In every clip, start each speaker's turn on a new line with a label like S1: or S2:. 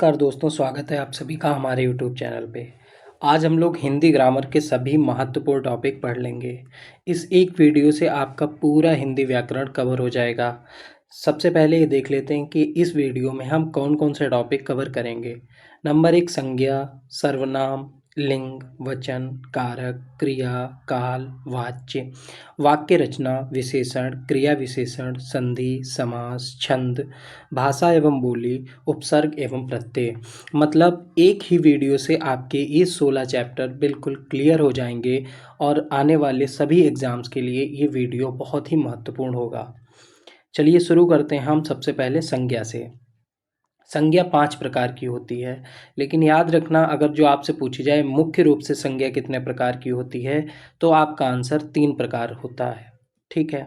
S1: नमस्कार दोस्तों, स्वागत है आप सभी का हमारे यूट्यूब चैनल पे। आज हम लोग हिंदी ग्रामर के सभी महत्वपूर्ण टॉपिक पढ़ लेंगे। इस एक वीडियो से आपका पूरा हिंदी व्याकरण कवर हो जाएगा। सबसे पहले ये देख लेते हैं कि इस वीडियो में हम कौन कौन से टॉपिक कवर करेंगे। नंबर 1, संज्ञा, सर्वनाम, लिंग, वचन, कारक, क्रिया, काल, वाच्य, वाक्य रचना, विशेषण, क्रिया विशेषण, संधि, समास, छंद, भाषा एवं बोली, उपसर्ग एवं प्रत्यय। मतलब एक ही वीडियो से आपके ये 16 चैप्टर बिल्कुल क्लियर हो जाएंगे और आने वाले सभी एग्ज़ाम्स के लिए ये वीडियो बहुत ही महत्वपूर्ण होगा। चलिए शुरू करते हैं हम सबसे पहले संज्ञा से। संज्ञा 5 प्रकार की होती है, लेकिन याद रखना अगर जो आपसे पूछी जाए मुख्य रूप से संज्ञा कितने प्रकार की होती है तो आपका आंसर 3 प्रकार होता है। ठीक है,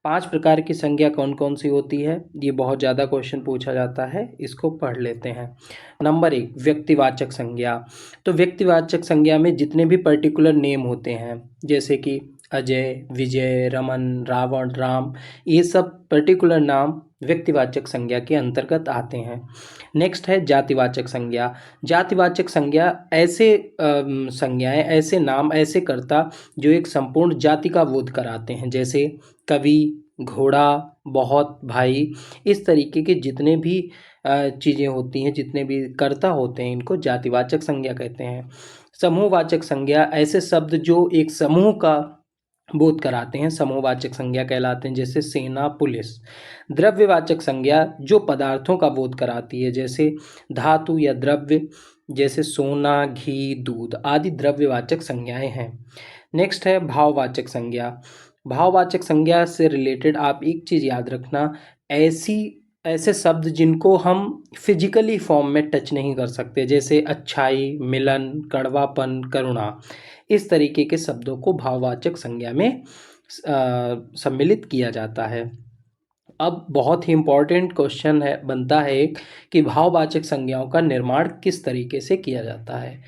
S1: 5 प्रकार की संज्ञा कौन कौन सी होती है, ये बहुत ज़्यादा क्वेश्चन पूछा जाता है, इसको पढ़ लेते हैं। नंबर 1, व्यक्तिवाचक संज्ञा। तो व्यक्तिवाचक संज्ञा में जितने भी पर्टिकुलर नेम होते हैं जैसे कि अजय, विजय, रमन, रावण, राम, ये सब पर्टिकुलर नाम व्यक्तिवाचक संज्ञा के अंतर्गत आते हैं। नेक्स्ट है जातिवाचक संज्ञा। जातिवाचक संज्ञा ऐसे संज्ञाएं, ऐसे नाम, ऐसे कर्ता जो एक संपूर्ण जाति का बोध कराते हैं, जैसे कवि, घोड़ा, बहुत, भाई। इस तरीके के जितने भी चीज़ें होती हैं, जितने भी कर्ता होते हैं, इनको जातिवाचक संज्ञा कहते हैं। समूहवाचक संज्ञा ऐसे शब्द जो एक समूह का बोध कराते हैं, समूहवाचक संज्ञा कहलाते हैं, जैसे सेना, पुलिस। द्रव्यवाचक संज्ञा जो पदार्थों का बोध कराती है, जैसे धातु या द्रव्य, जैसे सोना, घी, दूध आदि द्रव्यवाचक संज्ञाएं हैं। नेक्स्ट है भाववाचक संज्ञा। भाववाचक संज्ञा से रिलेटेड आप एक चीज़ याद रखना, ऐसे शब्द जिनको हम फिजिकली फॉर्म में टच नहीं कर सकते, जैसे अच्छाई, मिलन, कड़वापन, करुणा। इस तरीके के शब्दों को भाववाचक संज्ञा में सम्मिलित किया जाता है। अब बहुत ही इम्पॉर्टेंट क्वेश्चन है, बनता है एक, कि भाववाचक संज्ञाओं का निर्माण किस तरीके से किया जाता है,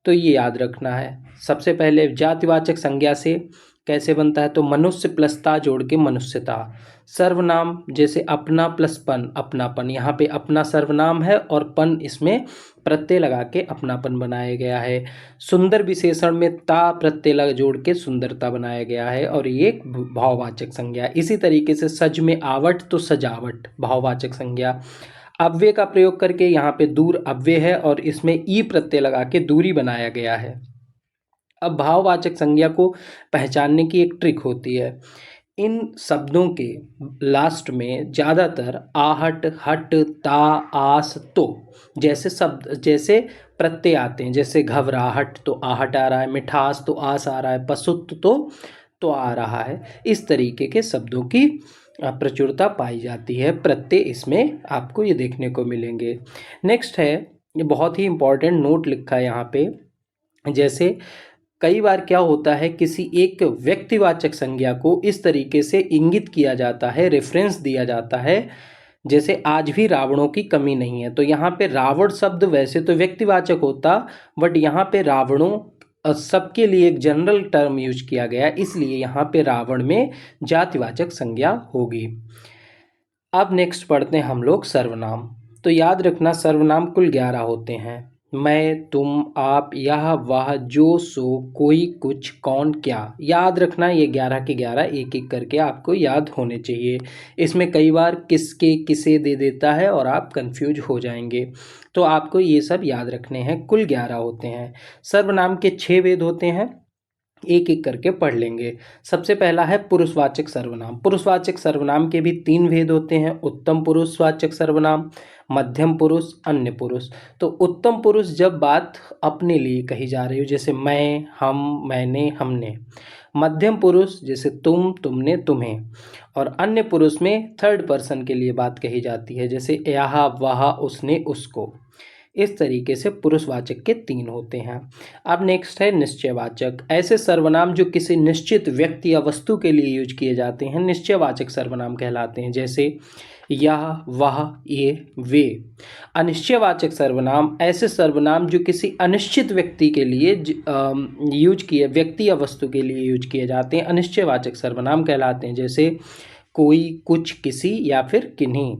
S1: तो ये याद रखना है। सबसे पहले जातिवाचक संज्ञा से कैसे बनता है, तो मनुष्य प्लस ता जोड़ के मनुष्यता। सर्वनाम जैसे अपना प्लस पन, अपनापन, यहाँ पे अपना सर्वनाम है और पन इसमें प्रत्यय लगा के अपनापन बनाया गया है। सुंदर विशेषण में ता प्रत्यय लगा जोड़ के सुंदरता बनाया गया है और ये एक भाववाचक संज्ञा। इसी तरीके से सज में आवट तो सजावट, भाववाचक संज्ञा। अव्यय का प्रयोग करके यहाँ पे दूर अव्यय है और इसमें ई प्रत्यय लगा के दूरी बनाया गया है। अब भाववाचक संज्ञा को पहचानने की एक ट्रिक होती है। इन शब्दों के लास्ट में ज़्यादातर आहट, हट, ता, आस, तो जैसे शब्द, जैसे प्रत्यय आते हैं, जैसे घबराहट तो आहट आ रहा है, मिठास तो आस आ रहा है, पशुत्व तो आ रहा है। इस तरीके के शब्दों की प्रचुरता पाई जाती है, प्रत्यय इसमें आपको ये देखने को मिलेंगे। नेक्स्ट है, ये बहुत ही इंपॉर्टेंट नोट लिखा है यहाँ पे, जैसे कई बार क्या होता है, किसी एक व्यक्तिवाचक संज्ञा को इस तरीके से इंगित किया जाता है, रेफरेंस दिया जाता है, जैसे आज भी रावणों की कमी नहीं है। तो यहाँ पे रावण शब्द वैसे तो व्यक्तिवाचक होता, बट यहाँ पे रावणों सबके लिए एक जनरल टर्म यूज किया गया, इसलिए यहाँ पे रावण में जातिवाचक संज्ञा होगी। अब नेक्स्ट पढ़ते हैं हम लोग सर्वनाम। तो याद रखना सर्वनाम कुल 11 होते हैं। मैं, तुम, आप, यह, वह, जो, सो, कोई, कुछ, कौन, क्या। याद रखना ये 11 के 11 एक एक करके आपको याद होने चाहिए। इसमें कई बार किसके, किसे दे देता है और आप कंफ्यूज हो जाएंगे, तो आपको ये सब याद रखने हैं। कुल 11 होते हैं। सर्वनाम के 6 भेद होते हैं, एक एक करके पढ़ लेंगे। सबसे पहला है पुरुषवाचक सर्वनाम। पुरुषवाचक सर्वनाम के भी 3 भेद होते हैं, उत्तम पुरुषवाचक सर्वनाम, मध्यम पुरुष, अन्य पुरुष। तो उत्तम पुरुष जब बात अपने लिए कही जा रही हो, जैसे मैं, हम, मैंने, हमने। मध्यम पुरुष जैसे तुम, तुमने, तुम्हें। और अन्य पुरुष में थर्ड पर्सन के लिए बात कही जाती है, जैसे यह, वह, उसने, उसको। इस तरीके से पुरुषवाचक के 3 होते हैं। अब नेक्स्ट है निश्चयवाचक। ऐसे सर्वनाम जो किसी निश्चित व्यक्ति या वस्तु के लिए यूज किए जाते हैं, निश्चयवाचक सर्वनाम कहलाते हैं, जैसे यह, वह, ये, वे। अनिश्चयवाचक सर्वनाम ऐसे सर्वनाम जो किसी अनिश्चित व्यक्ति के लिए यूज किए, व्यक्ति या वस्तु के लिए यूज किए जाते हैं, अनिश्चयवाचक सर्वनाम कहलाते हैं, जैसे कोई, कुछ, किसी या फिर किन्हीं।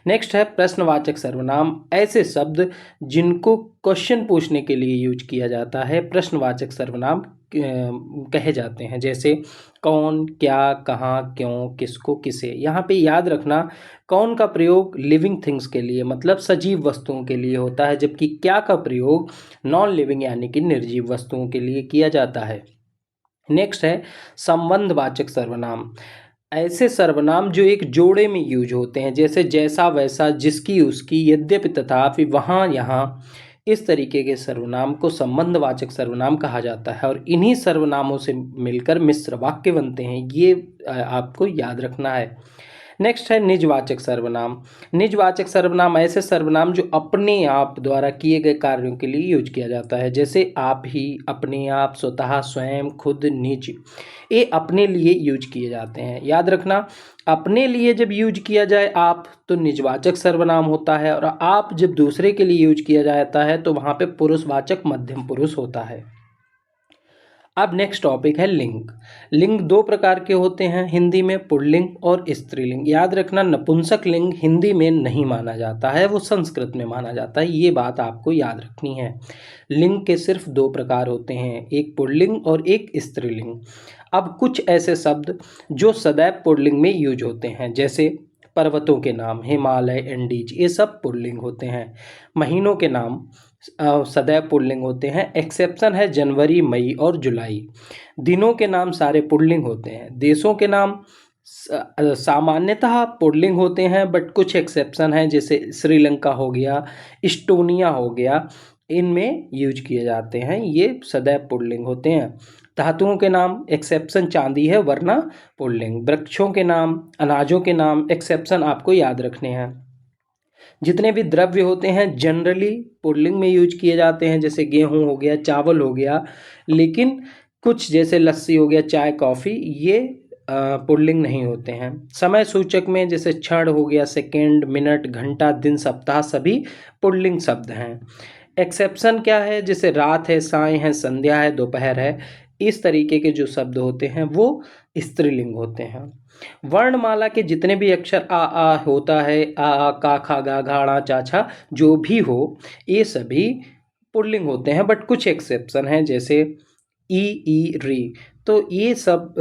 S1: नेक्स्ट है प्रश्नवाचक सर्वनाम, ऐसे शब्द जिनको क्वेश्चन पूछने के लिए यूज किया जाता है प्रश्नवाचक सर्वनाम कहे जाते हैं। जैसे कौन, क्या, कहाँ, क्यों, किसको, किसे। यहाँ पे याद रखना, कौन का प्रयोग लिविंग थिंग्स के लिए मतलब सजीव वस्तुओं के लिए होता है, जबकि क्या का प्रयोग नॉन लिविंग यानी कि निर्जीव वस्तुओं के लिए किया जाता है। नेक्स्ट है संबंधवाचक सर्वनाम, ऐसे सर्वनाम जो एक जोड़े में यूज होते हैं, जैसे जैसा, वैसा, जिसकी, उसकी, यद्यपि, तथापि, वहाँ, यहाँ। इस तरीके के सर्वनाम को संबंधवाचक सर्वनाम कहा जाता है और इन्हीं सर्वनामों से मिलकर मिश्र वाक्य बनते हैं, ये आपको याद रखना है। नेक्स्ट है निजवाचक सर्वनाम। निजवाचक सर्वनाम ऐसे सर्वनाम जो अपने आप द्वारा किए गए कार्यों के लिए यूज किया जाता है, जैसे आप ही, अपने आप, स्वतः, स्वयं, खुद, निज। ये अपने लिए यूज किए जाते हैं। याद रखना, अपने लिए जब यूज किया जाए आप तो निजवाचक सर्वनाम होता है, और आप जब दूसरे के लिए यूज किया जाता है तो वहाँ पे पुरुषवाचक मध्यम पुरुष होता है। अब नेक्स्ट टॉपिक है लिंग। लिंग दो प्रकार के होते हैं हिंदी में, पुल्लिंग और स्त्रीलिंग। याद रखना, नपुंसक लिंग हिंदी में नहीं माना जाता है, वो संस्कृत में माना जाता है, ये बात आपको याद रखनी है। लिंग के सिर्फ दो प्रकार होते हैं, एक पुल्लिंग और एक स्त्रीलिंग। अब कुछ ऐसे शब्द जो सदैव पुल्लिंग में यूज होते हैं, जैसे पर्वतों के नाम, हिमालय, एंडीज, ये सब पुल्लिंग होते हैं। महीनों के नाम सदैव पुल्लिंग होते हैं, एक्सेप्शन है जनवरी, मई और जुलाई। दिनों के नाम सारे पुल्लिंग होते हैं। देशों के नाम सामान्यतः पुल्लिंग होते हैं, बट कुछ एक्सेप्शन हैं, जैसे श्रीलंका हो गया, इस्टोनिया हो गया, इनमें यूज किए जाते हैं, ये सदैव पुल्लिंग होते हैं। धातुओं के नाम एक्सेप्शन चांदी है, वरना पुल्लिंग। वृक्षों के नाम, अनाजों के नाम, एक्सेप्शन आपको याद रखने हैं। जितने भी द्रव्य होते हैं जनरली पुल्लिंग में यूज किए जाते हैं, जैसे गेहूं हो गया, चावल हो गया, लेकिन कुछ जैसे लस्सी हो गया, चाय, कॉफ़ी, ये पुल्लिंग नहीं होते हैं। समय सूचक में जैसे क्षण हो गया, सेकेंड, मिनट, घंटा, दिन, सप्ताह, सभी पुल्लिंग शब्द हैं। एक्सेप्शन क्या है, जैसे रात है, साय है, संध्या है, दोपहर है, इस तरीके के जो शब्द होते हैं वो स्त्रीलिंग होते हैं। वर्णमाला के जितने भी अक्षर आ होता है, आ का, खा, गा, घाड़ा, चाछा, जो भी हो, ये सभी पुल्लिंग होते हैं, बट कुछ एक्सेप्शन हैं, जैसे ई री। तो ये सब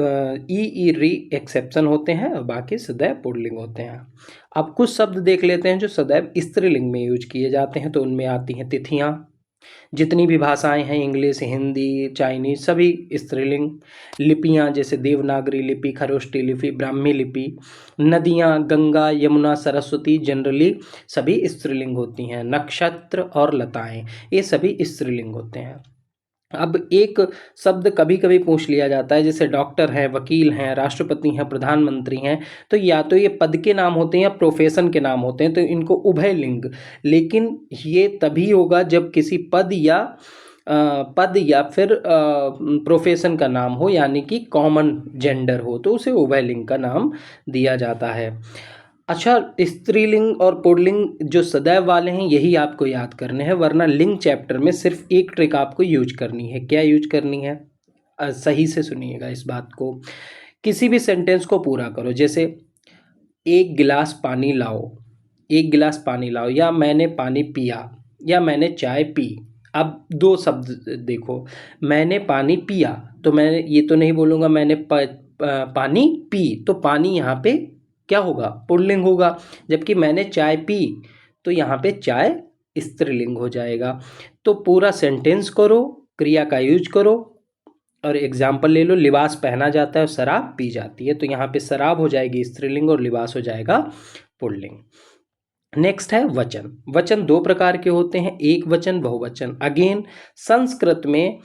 S1: ई री एक्सेप्शन होते हैं और बाकी सदैव पुल्लिंग होते हैं। अब कुछ शब्द देख लेते हैं जो सदैव स्त्रीलिंग में यूज किए जाते हैं, तो उनमें आती हैं तिथियां। जितनी भी भाषाएं हैं, इंग्लिश, हिंदी, चाइनीज, सभी स्त्रीलिंग। लिपियां जैसे देवनागरी लिपि, खरोष्टी लिपि, ब्राह्मी लिपि। नदियां गंगा, यमुना, सरस्वती, जनरली सभी स्त्रीलिंग होती हैं। नक्षत्र और लताएं, ये सभी स्त्रीलिंग होते हैं। अब एक शब्द कभी कभी पूछ लिया जाता है, जैसे डॉक्टर हैं, वकील हैं, राष्ट्रपति हैं, प्रधानमंत्री हैं, तो या तो ये पद के नाम होते हैं या प्रोफेशन के नाम होते हैं, तो इनको उभय लिंग। लेकिन ये तभी होगा जब किसी पद या फिर प्रोफेशन का नाम हो, यानी कि कॉमन जेंडर हो, तो उसे उभय लिंग का नाम दिया जाता है। अच्छा, स्त्रीलिंग और पुल्लिंग जो सदैव वाले हैं यही आपको याद करने हैं, वरना लिंग चैप्टर में सिर्फ एक ट्रिक आपको यूज करनी है। क्या यूज करनी है? सही से सुनिएगा इस बात को। किसी भी सेंटेंस को पूरा करो, जैसे एक गिलास पानी लाओ, एक गिलास पानी लाओ, या मैंने पानी पिया, या मैंने चाय पी। अब दो शब्द देखो, मैंने पानी पिया, तो मैं ये तो नहीं बोलूँगा मैंने पानी पी, तो पानी यहाँ पे क्या होगा? पुल्लिंग होगा। जबकि मैंने चाय पी, तो यहाँ पे चाय स्त्रीलिंग हो जाएगा। तो पूरा सेंटेंस करो, क्रिया का यूज करो, और एग्जाम्पल ले लो, लिबास पहना जाता है और शराब पी जाती है, तो यहाँ पे शराब हो जाएगी स्त्रीलिंग और लिबास हो जाएगा पुल्लिंग। नेक्स्ट है वचन। वचन दो प्रकार के होते हैं, एक वचन, बहुवचन। अगेन संस्कृत में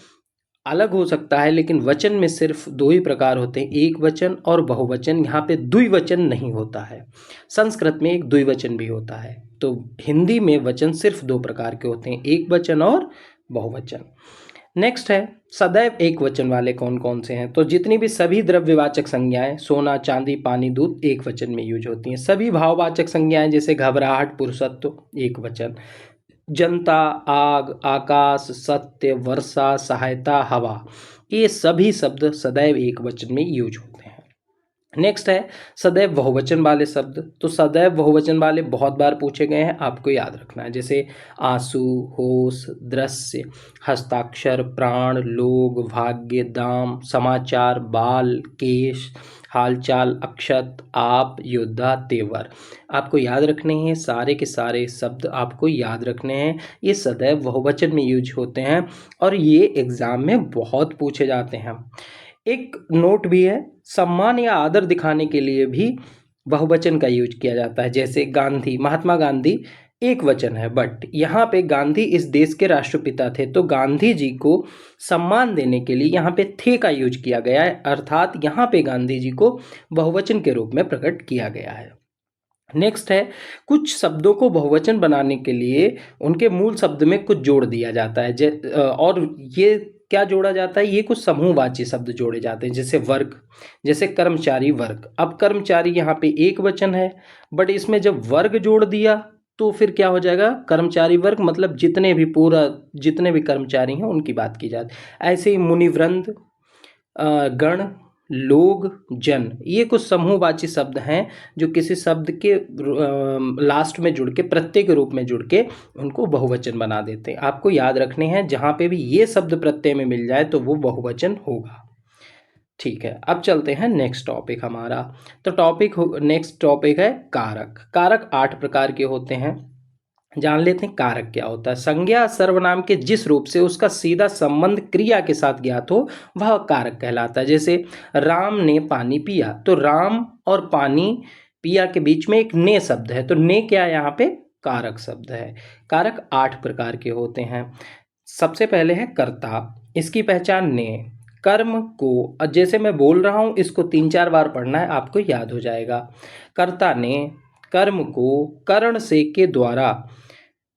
S1: अलग हो सकता है, लेकिन वचन में सिर्फ दो ही प्रकार होते हैं, एक वचन और बहुवचन। यहाँ पे द्विवचन नहीं होता है, संस्कृत में एक द्विवचन भी होता है। तो हिंदी में वचन सिर्फ दो प्रकार के होते हैं, एक वचन और बहुवचन। नेक्स्ट है सदैव एक वचन वाले कौन कौन से हैं? तो जितनी भी सभी द्रव्यवाचक संज्ञाएं, सोना, चांदी, पानी, दूध, एक वचन में यूज होती हैं। सभी भाववाचक संज्ञाएं जैसे घबराहट, पुरुषत्व, एक वचन। जनता, आग, आकाश, सत्य, वर्षा, सहायता, हवा, ये सभी शब्द सदैव एक वचन में यूज होते हैं। नेक्स्ट है सदैव बहुवचन वाले शब्द। तो सदैव बहुवचन वाले बहुत बार पूछे गए हैं, आपको याद रखना है, जैसे आंसू, होश, दृश्य, हस्ताक्षर, प्राण, लोग, भाग्य, दाम, समाचार, बाल, केश, हालचाल, अक्षत, आप, योद्धा, तेवर। आपको याद रखने हैं, सारे के सारे शब्द आपको याद रखने हैं। ये सदैव बहुवचन में यूज होते हैं और ये एग्जाम में बहुत पूछे जाते हैं। एक नोट भी है, सम्मान या आदर दिखाने के लिए भी बहुवचन का यूज किया जाता है। जैसे गांधी, महात्मा गांधी एक वचन है, बट यहाँ पे गांधी इस देश के राष्ट्रपिता थे, तो गांधी जी को सम्मान देने के लिए यहाँ पे थे का यूज किया गया है, अर्थात यहाँ पे गांधी जी को बहुवचन के रूप में प्रकट किया गया है। नेक्स्ट है, कुछ शब्दों को बहुवचन बनाने के लिए उनके मूल शब्द में कुछ जोड़ दिया जाता है। और ये क्या जोड़ा जाता है, ये कुछ समूहवाची शब्द जोड़े जाते हैं, जैसे वर्ग, जैसे कर्मचारी वर्ग। अब कर्मचारी यहाँ पे एक वचन है, बट इसमें जब वर्ग जोड़ दिया तो फिर क्या हो जाएगा, कर्मचारी वर्ग, मतलब जितने भी कर्मचारी हैं उनकी बात की जाती। ऐसे ही मुनिवृंद, गण, लोग, जन, ये कुछ समूहवाची शब्द हैं जो किसी शब्द के लास्ट में जुड़ के, प्रत्यय के रूप में जुड़ के उनको बहुवचन बना देते हैं। आपको याद रखने हैं, जहाँ पे भी ये शब्द प्रत्यय में मिल जाए तो वो बहुवचन होगा। ठीक है, अब चलते हैं नेक्स्ट टॉपिक हमारा। तो नेक्स्ट टॉपिक है कारक। कारक 8 प्रकार के होते हैं, जान लेते हैं कारक क्या होता है। संज्ञा सर्वनाम के जिस रूप से उसका सीधा संबंध क्रिया के साथ ज्ञात हो वह कारक कहलाता है। जैसे राम ने पानी पिया, तो राम और पानी पिया के बीच में एक ने शब्द है, तो ने क्या है, यहाँ पे कारक शब्द है। कारक 8 प्रकार के होते हैं। सबसे पहले है कर्ता, इसकी पहचान ने, कर्म को, जैसे मैं बोल रहा हूँ इसको 3-4 बार पढ़ना है, आपको याद हो जाएगा। कर्ता ने कर्म को करण से के द्वारा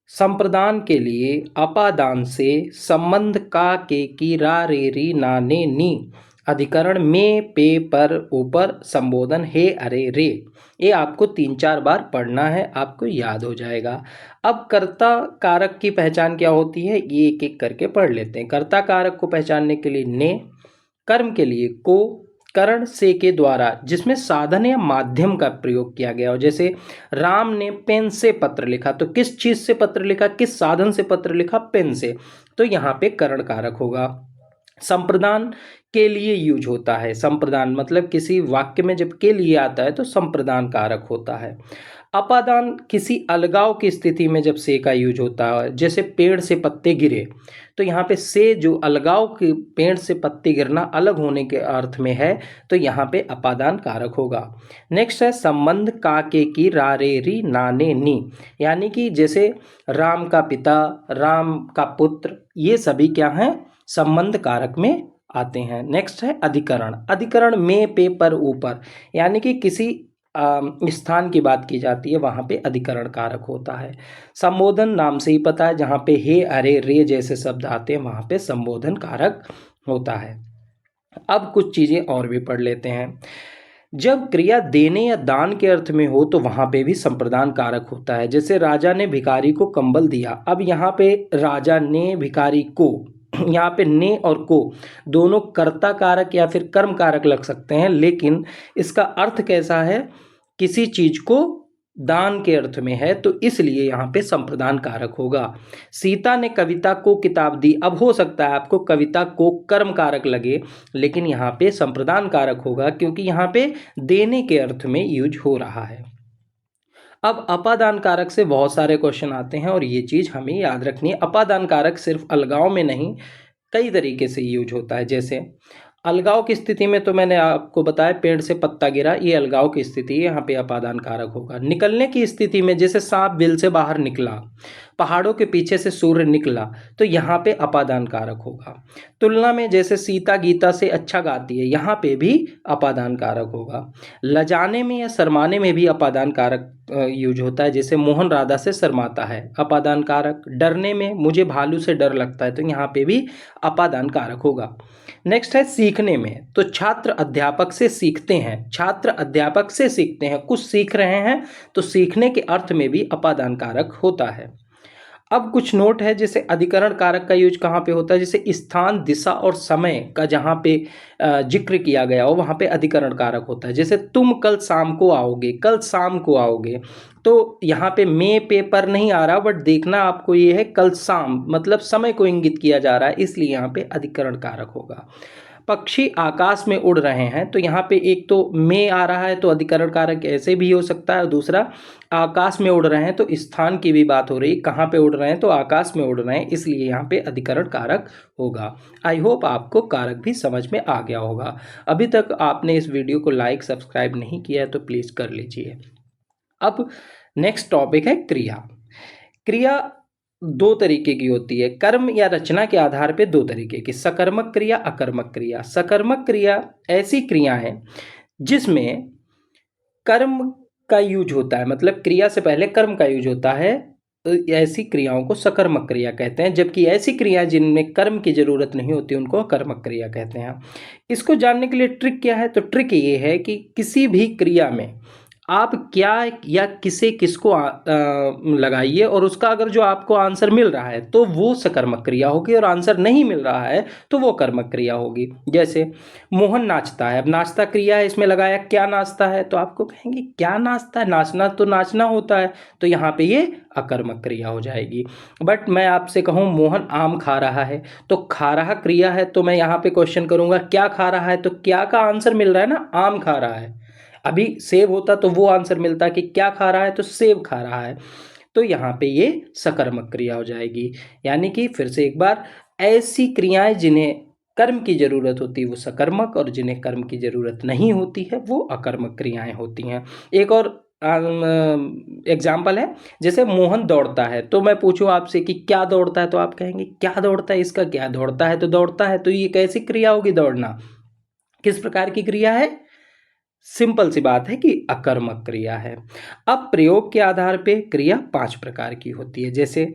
S1: संप्रदान के लिए अपादान से संबंध का के की रा रे री ना ने नी अधिकरण में पे पर ऊपर संबोधन हे अरे रे। ये आपको 3-4 बार पढ़ना है, आपको याद हो जाएगा। अब कर्ता कारक की पहचान क्या होती है, ये एक एक करके पढ़ लेते हैं। कर्ता कारक को पहचानने के लिए ने, कर्म के लिए को, करण से के द्वारा जिसमें साधन या माध्यम का प्रयोग किया गया हो। जैसे राम ने पेन से पत्र लिखा, तो किस चीज से पत्र लिखा, किस साधन से पत्र लिखा, पेन से, तो यहाँ पे करण कारक होगा। संप्रदान के लिए यूज होता है, संप्रदान मतलब किसी वाक्य में जब के लिए आता है तो संप्रदान कारक होता है। अपादान किसी अलगाव की स्थिति में जब से का यूज होता है, जैसे पेड़ से पत्ते गिरे, तो यहाँ पे से जो अलगाव के, पेड़ से पत्ते गिरना अलग होने के अर्थ में है, तो यहाँ पे अपादान कारक होगा। नेक्स्ट है संबंध का के की रा रे री ना ने नी, यानी कि जैसे राम का पिता, राम का पुत्र, ये सभी क्या हैं, संबंध कारक में आते हैं। नेक्स्ट है अधिकरण। अधिकरण में पे पर ऊपर, यानी कि किसी स्थान की बात की जाती है, वहाँ पे अधिकरण कारक होता है। संबोधन नाम से ही पता है, जहाँ पे हे अरे रे जैसे शब्द आते हैं वहाँ पे संबोधन कारक होता है। अब कुछ चीज़ें और भी पढ़ लेते हैं। जब क्रिया देने या दान के अर्थ में हो तो वहाँ पे भी संप्रदान कारक होता है। जैसे राजा ने भिखारी को कंबल दिया, अब यहाँ पे राजा ने भिखारी को, यहाँ पे ने और को दोनों कर्ता कारक या फिर कर्म कारक लग सकते हैं, लेकिन इसका अर्थ कैसा है, किसी चीज को दान के अर्थ में है, तो इसलिए यहाँ पे संप्रदान कारक होगा। सीता ने कविता को किताब दी, अब हो सकता है आपको कविता को कर्म कारक लगे, लेकिन यहाँ पे संप्रदान कारक होगा क्योंकि यहाँ पे देने के अर्थ में यूज हो रहा है। अब अपादान कारक से बहुत सारे क्वेश्चन आते हैं और ये चीज़ हमें याद रखनी है। अपादान कारक सिर्फ अलगाव में नहीं, कई तरीके से यूज होता है। जैसे अलगाव की स्थिति में तो मैंने आपको बताया पेड़ से पत्ता गिरा, ये अलगाव की स्थिति है, यहाँ पे अपादान कारक होगा। निकलने की स्थिति में जैसे सांप बिल से बाहर निकला, पहाड़ों के पीछे से सूर्य निकला, तो यहाँ पे अपादान कारक होगा। तुलना में जैसे सीता गीता से अच्छा गाती है, यहाँ पे भी अपादान कारक होगा। लजाने में या शर्माने में भी अपादान कारक यूज होता है, जैसे मोहन राधा से शर्माता है, अपादान कारक। डरने में मुझे भालू से डर लगता है, तो यहाँ पे भी अपादान कारक होगा। नेक्स्ट है सीखने में, तो छात्र अध्यापक से सीखते हैं, छात्र अध्यापक से सीखते हैं, कुछ सीख रहे हैं, तो सीखने के अर्थ में भी अपादान कारक होता है। अब कुछ नोट है, जैसे अधिकरण कारक का यूज कहाँ पे होता है, जैसे स्थान, दिशा और समय का जहाँ पे जिक्र किया गया हो वहाँ पे अधिकरण कारक होता है। जैसे तुम कल शाम को आओगे, कल शाम को आओगे, तो यहाँ पे मैं पेपर नहीं आ रहा, बट देखना आपको ये है कल शाम, मतलब समय को इंगित किया जा रहा है, इसलिए यहाँ पे अधिकरण कारक होगा। पक्षी आकाश में उड़ रहे हैं, तो यहाँ पे एक तो में आ रहा है तो अधिकरण कारक ऐसे भी हो सकता है, दूसरा आकाश में उड़ रहे हैं तो स्थान की भी बात हो रही, कहाँ पे उड़ रहे हैं तो आकाश में उड़ रहे हैं, इसलिए यहाँ पे अधिकरण कारक होगा। आई होप आपको कारक भी समझ में आ गया होगा। अभी तक आपने इस वीडियो को लाइक सब्सक्राइब नहीं किया है तो प्लीज़ कर लीजिए। अब नेक्स्ट टॉपिक है क्रिया। क्रिया दो तरीके की होती है, कर्म या रचना के आधार पे दो तरीके की, सकर्मक क्रिया, अकर्मक क्रिया। सकर्मक क्रिया ऐसी क्रिया है जिसमें कर्म का यूज होता है, मतलब क्रिया से पहले कर्म का यूज होता है, तो ऐसी क्रियाओं को सकर्मक क्रिया कहते हैं। जबकि ऐसी क्रिया जिनमें कर्म की जरूरत नहीं होती उनको अकर्मक क्रिया कहते हैं। इसको जानने के लिए ट्रिक क्या है, तो ट्रिक ये है कि किसी भी क्रिया में आप क्या या किसे किसको लगाइए, और उसका अगर जो आपको आंसर मिल रहा है तो वो सकर्मक क्रिया होगी, और आंसर नहीं मिल रहा है तो वो कर्मक क्रिया होगी। जैसे मोहन नाचता है, अब नाचता क्रिया है, इसमें लगाया क्या नाचता है, तो आपको कहेंगे क्या नाचता है, नाचना तो नाचना होता है, तो यहाँ पे ये अकर्मक क्रिया हो जाएगी। बट मैं आपसे कहूँ मोहन आम खा रहा है, तो खा रहा क्रिया है, तो मैं यहाँ पे क्वेश्चन करूँगा क्या खा रहा है, तो क्या का आंसर मिल रहा है ना, आम खा रहा है। अभी सेब होता तो वो आंसर मिलता कि क्या खा रहा है, तो सेब खा रहा है, तो यहाँ पे ये सकर्मक क्रिया हो जाएगी। यानी कि फिर से एक बार, ऐसी क्रियाएं जिन्हें कर्म की जरूरत होती है वो सकर्मक, और जिन्हें कर्म की जरूरत नहीं होती है वो अकर्मक क्रियाएं होती हैं। एक और एग्जाम्पल है, जैसे मोहन दौड़ता है, तो मैं पूछूं आपसे कि क्या दौड़ता है, तो आप कहेंगे क्या दौड़ता है, इसका क्या, दौड़ता है तो दौड़ता है, तो ये कैसी क्रिया होगी, दौड़ना किस प्रकार की क्रिया है, सिंपल सी बात है कि अकर्मक क्रिया है। अब प्रयोग के आधार पे क्रिया 5 प्रकार की होती है, जैसे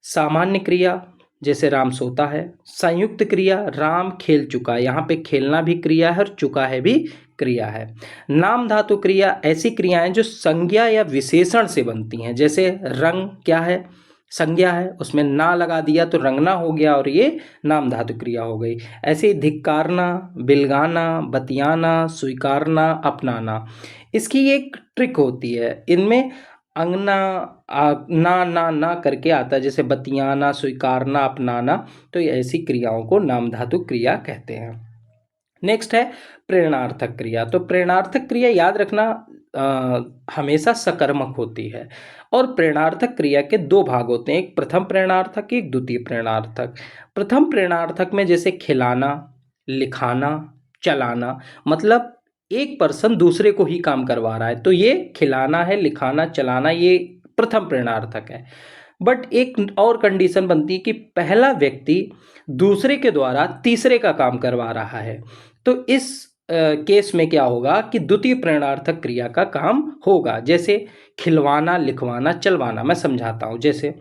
S1: सामान्य क्रिया, जैसे राम सोता है। संयुक्त क्रिया, राम खेल चुका, यहाँ पे खेलना भी क्रिया है और चुका है भी क्रिया है। नाम धातु क्रिया, ऐसी क्रियाएं जो संज्ञा या विशेषण से बनती हैं, जैसे रंग क्या है, संज्ञा है, उसमें ना लगा दिया तो रंगना हो गया और ये नाम धातु क्रिया हो गई। ऐसे ही धिक्कारना, बिलगाना, बतियाना, स्वीकारना, अपनाना, इसकी एक ट्रिक होती है, इनमें अंगना ना करके आता है, जैसे बतियाना, स्वीकारना, अपनाना, तो ये ऐसी क्रियाओं को नाम धातु क्रिया कहते हैं। नेक्स्ट है प्रेरणार्थक क्रिया। तो प्रेरणार्थक क्रिया याद रखना हमेशा सकर्मक होती है, और प्रेरणार्थक क्रिया के दो भाग होते हैं, एक प्रथम प्रेरणार्थक, एक द्वितीय प्रेरणार्थक। प्रथम प्रेरणार्थक में जैसे खिलाना, लिखाना, चलाना, मतलब एक पर्सन दूसरे को ही काम करवा रहा है, तो ये खिलाना है, लिखाना, चलाना, ये प्रथम प्रेरणार्थक है। बट एक और कंडीशन बनती है कि पहला व्यक्ति दूसरे के द्वारा तीसरे का काम करवा रहा है, तो इस केस में क्या होगा कि द्वितीय प्रेरणार्थक क्रिया का काम होगा। जैसे खिलवाना, लिखवाना, चलवाना, मैं समझाता हूँ। जैसे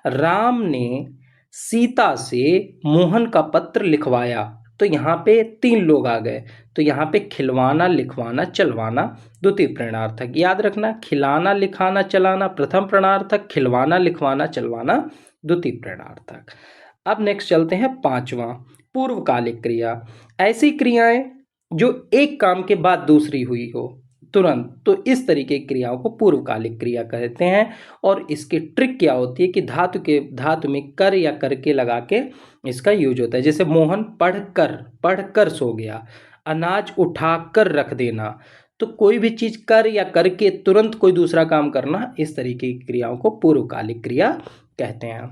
S1: राम ने सीता से मोहन का पत्र लिखवाया, तो यहाँ पे 3 लोग आ गए, तो यहाँ पे खिलवाना, लिखवाना, चलवाना द्वितीय प्रेरणार्थक। याद रखना, खिलाना, लिखाना, चलाना प्रथम प्रेरणार्थक, खिलवाना, लिखवाना, चलवाना द्वितीय प्रेरणार्थक। अब नेक्स्ट चलते हैं 5वां, पूर्वकालिक क्रिया। ऐसी क्रियाएं जो एक काम के बाद दूसरी हुई हो तुरंत, तो इस तरीके की क्रियाओं को पूर्वकालिक क्रिया कहते हैं। और इसकी ट्रिक क्या होती है कि धातु में कर या करके लगा के इसका यूज होता है। जैसे मोहन पढ़कर सो गया, अनाज उठाकर रख देना, तो कोई भी चीज कर या करके तुरंत कोई दूसरा काम करना, इस तरीके की क्रियाओं को पूर्वकालिक क्रिया कहते हैं।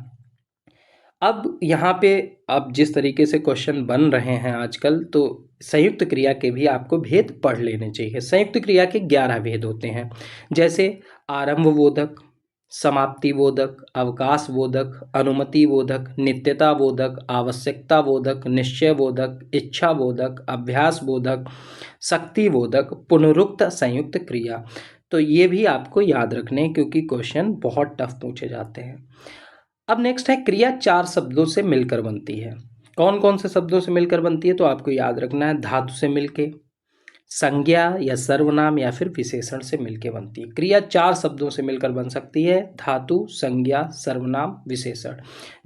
S1: अब यहाँ पे अब जिस तरीके से क्वेश्चन बन रहे हैं आजकल, तो संयुक्त क्रिया के भी आपको भेद पढ़ लेने चाहिए। संयुक्त क्रिया के 11 भेद होते हैं, जैसे आरंभ बोधक, समाप्ति बोधक, अवकाश बोधक, अनुमति बोधक, नित्यता बोधक, आवश्यकता बोधक, निश्चय बोधक, इच्छा बोधक, अभ्यास बोधक, शक्ति बोधक, पुनरुक्त संयुक्त क्रिया। तो ये भी आपको याद रखने हैं क्योंकि क्वेश्चन बहुत टफ पूछे जाते हैं। अब नेक्स्ट है क्रिया 4 शब्दों से मिलकर बनती है। कौन कौन से शब्दों से मिलकर बनती है, तो आपको याद रखना है, धातु से मिलके, संज्ञा या सर्वनाम या फिर विशेषण से मिलकर बनती है। क्रिया 4 शब्दों से मिलकर बन सकती है, धातु, संज्ञा, सर्वनाम, विशेषण।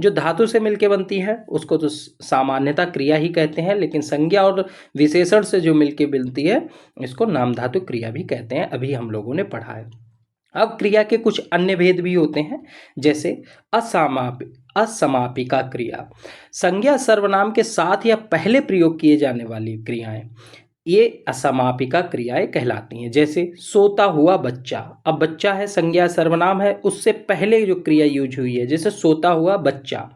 S1: जो धातु से मिलकर बनती है उसको तो सामान्यतः क्रिया ही कहते हैं, लेकिन संज्ञा और विशेषण से जो मिलकर बनती है इसको नाम धातु क्रिया भी कहते हैं, अभी हम लोगों ने पढ़ा है। अब क्रिया के कुछ अन्य भेद भी होते हैं, जैसे असमापिका क्रिया। संज्ञा सर्वनाम के साथ या पहले प्रयोग किए जाने वाली क्रियाएं ये असमापिका क्रियाएं कहलाती हैं। जैसे सोता हुआ बच्चा, अब बच्चा है संज्ञा सर्वनाम है, उससे पहले जो क्रिया यूज हुई है, जैसे सोता हुआ बच्चा।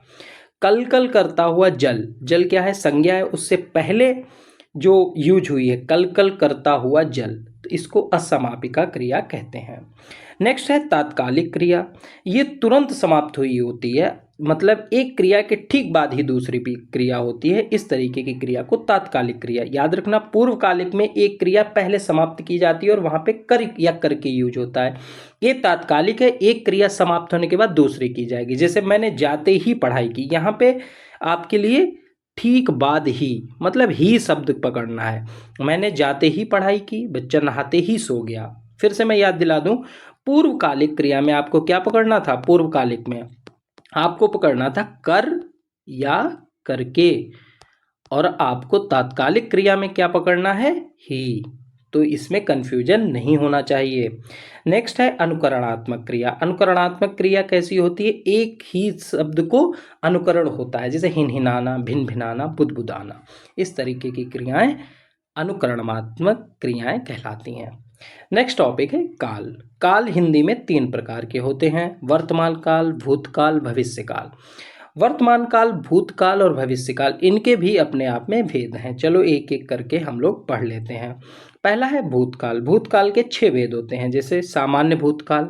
S1: कल कल करता हुआ जल, जल क्या है संज्ञा है, उससे पहले जो यूज हुई है कल कल करता हुआ जल, तो इसको असमापिका क्रिया कहते हैं। नेक्स्ट है तात्कालिक क्रिया। ये तुरंत समाप्त हुई होती है, मतलब एक क्रिया के ठीक बाद ही दूसरी भी क्रिया होती है, इस तरीके की क्रिया को तात्कालिक क्रिया। याद रखना, पूर्वकालिक में एक क्रिया पहले समाप्त की जाती है और वहां पे कर या करके यूज होता है। ये तात्कालिक है, एक क्रिया समाप्त होने के बाद दूसरी की जाएगी। जैसे मैंने जाते ही पढ़ाई की, यहाँ पे आपके लिए ठीक बाद ही, मतलब ही शब्द पकड़ना है। मैंने जाते ही पढ़ाई की, बच्चा नहाते ही सो गया। फिर से मैं याद दिला दूं, पूर्वकालिक क्रिया में आपको क्या पकड़ना था, पूर्वकालिक में आपको पकड़ना था कर या करके, और आपको तात्कालिक क्रिया में क्या पकड़ना है, ही। तो इसमें कंफ्यूजन नहीं होना चाहिए। नेक्स्ट है अनुकरणात्मक क्रिया। अनुकरणात्मक क्रिया कैसी होती है, एक ही शब्द को अनुकरण होता है, जैसे हिनहिनाना, भिन भिनाना, बुदबुदाना, इस तरीके की क्रियाएं अनुकरणात्मक क्रियाएं कहलाती हैं। नेक्स्ट टॉपिक है काल। काल हिंदी में 3 प्रकार के होते हैं, वर्तमान काल, भूतकाल, भविष्यकाल। वर्तमान काल, भूतकाल और भविष्यकाल, इनके भी अपने आप में भेद हैं। चलो एक एक करके हम लोग पढ़ लेते हैं। पहला है भूतकाल। भूतकाल के 6 भेद होते हैं, जैसे सामान्य भूतकाल,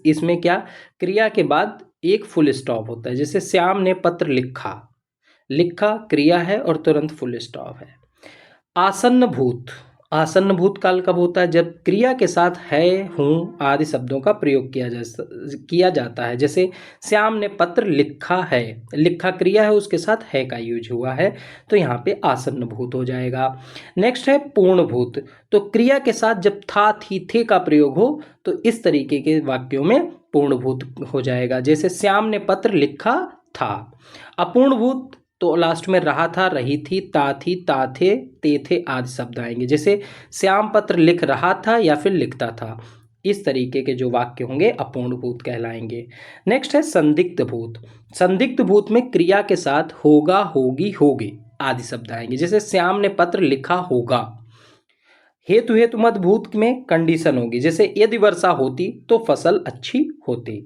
S1: इसमें क्या, क्रिया के बाद एक फुल स्टॉप होता है, जैसे श्याम ने पत्र लिखा, लिखा क्रिया है और तुरंत फुल स्टॉप है। आसन्न भूत, आसन्न भूतकाल कब होता है, जब क्रिया के साथ है, हूँ आदि शब्दों का प्रयोग किया जाता है। जैसे श्याम ने पत्र लिखा है, लिखा क्रिया है, उसके साथ है का यूज हुआ है, तो यहाँ पे आसन्न भूत हो जाएगा। नेक्स्ट है पूर्ण भूत। तो क्रिया के साथ जब था, थी, थे का प्रयोग हो तो इस तरीके के वाक्यों में पूर्ण भूत हो जाएगा। जैसे श्याम ने पत्र लिखा था। अपूर्ण भूत, तो लास्ट में रहा था, रही थी, ता थी, ता थे, ते थे आदि शब्द आएंगे। जैसे श्याम पत्र लिख रहा था या फिर लिखता था, इस तरीके के जो वाक्य होंगे अपूर्ण भूत कहलाएंगे। नेक्स्ट है संदिग्ध भूत। संदिग्ध भूत में क्रिया के साथ होगा, होगी, होगे आदि शब्द आएंगे। जैसे श्याम ने पत्र लिखा होगा। हेतु हेतु मत भूत में कंडीशन होगी, जैसे यदि वर्षा होती तो फसल अच्छी होती।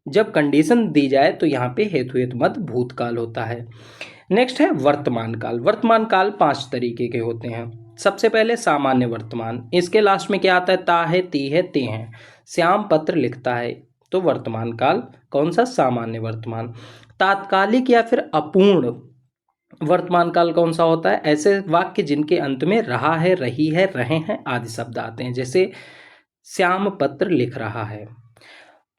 S1: जब कंडीशन दी जाए तो यहाँ पे हेतु हेतु मत भूतकाल होता है। नेक्स्ट है वर्तमान काल। वर्तमान काल 5 तरीके के होते हैं। सबसे पहले सामान्य वर्तमान, इसके लास्ट में क्या आता है, ता है, ती है, ते हैं। श्याम पत्र लिखता है, तो वर्तमान काल कौन सा, सामान्य वर्तमान। तात्कालिक या फिर अपूर्ण वर्तमान काल कौन सा होता है, ऐसे वाक्य जिनके अंत में रहा है, रही है, रहे हैं आदि शब्द आते हैं। जैसे श्याम पत्र लिख रहा है।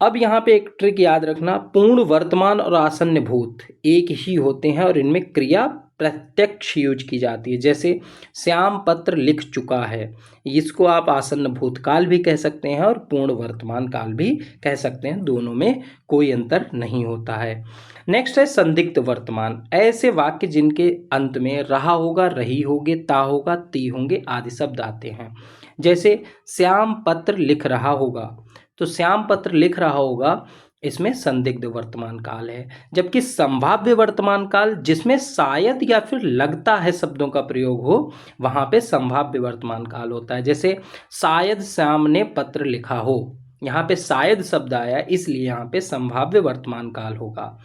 S1: अब यहाँ पे एक ट्रिक याद रखना, पूर्ण वर्तमान और आसन्न भूत एक ही होते हैं और इनमें क्रिया प्रत्यक्ष यूज की जाती है। जैसे श्याम पत्र लिख चुका है, इसको आप आसन्न भूतकाल भी कह सकते हैं और पूर्ण वर्तमान काल भी कह सकते हैं, दोनों में कोई अंतर नहीं होता है। नेक्स्ट है संदिग्ध वर्तमान। ऐसे वाक्य जिनके अंत में रहा होगा, रही होगे, ता होगा, ती होंगे आदि शब्द आते हैं। जैसे श्याम पत्र लिख रहा होगा, तो श्याम पत्र लिख रहा होगा, इसमें संदिग्ध वर्तमान काल है। जबकि संभाव्य वर्तमान काल, जिसमें शायद या फिर लगता है शब्दों का प्रयोग हो, वहां पे संभाव्य वर्तमान काल होता है। जैसे शायद श्याम ने पत्र लिखा हो, यहाँ पे शायद शब्द आया, इसलिए यहाँ पे संभाव्य वर्तमान काल होगा।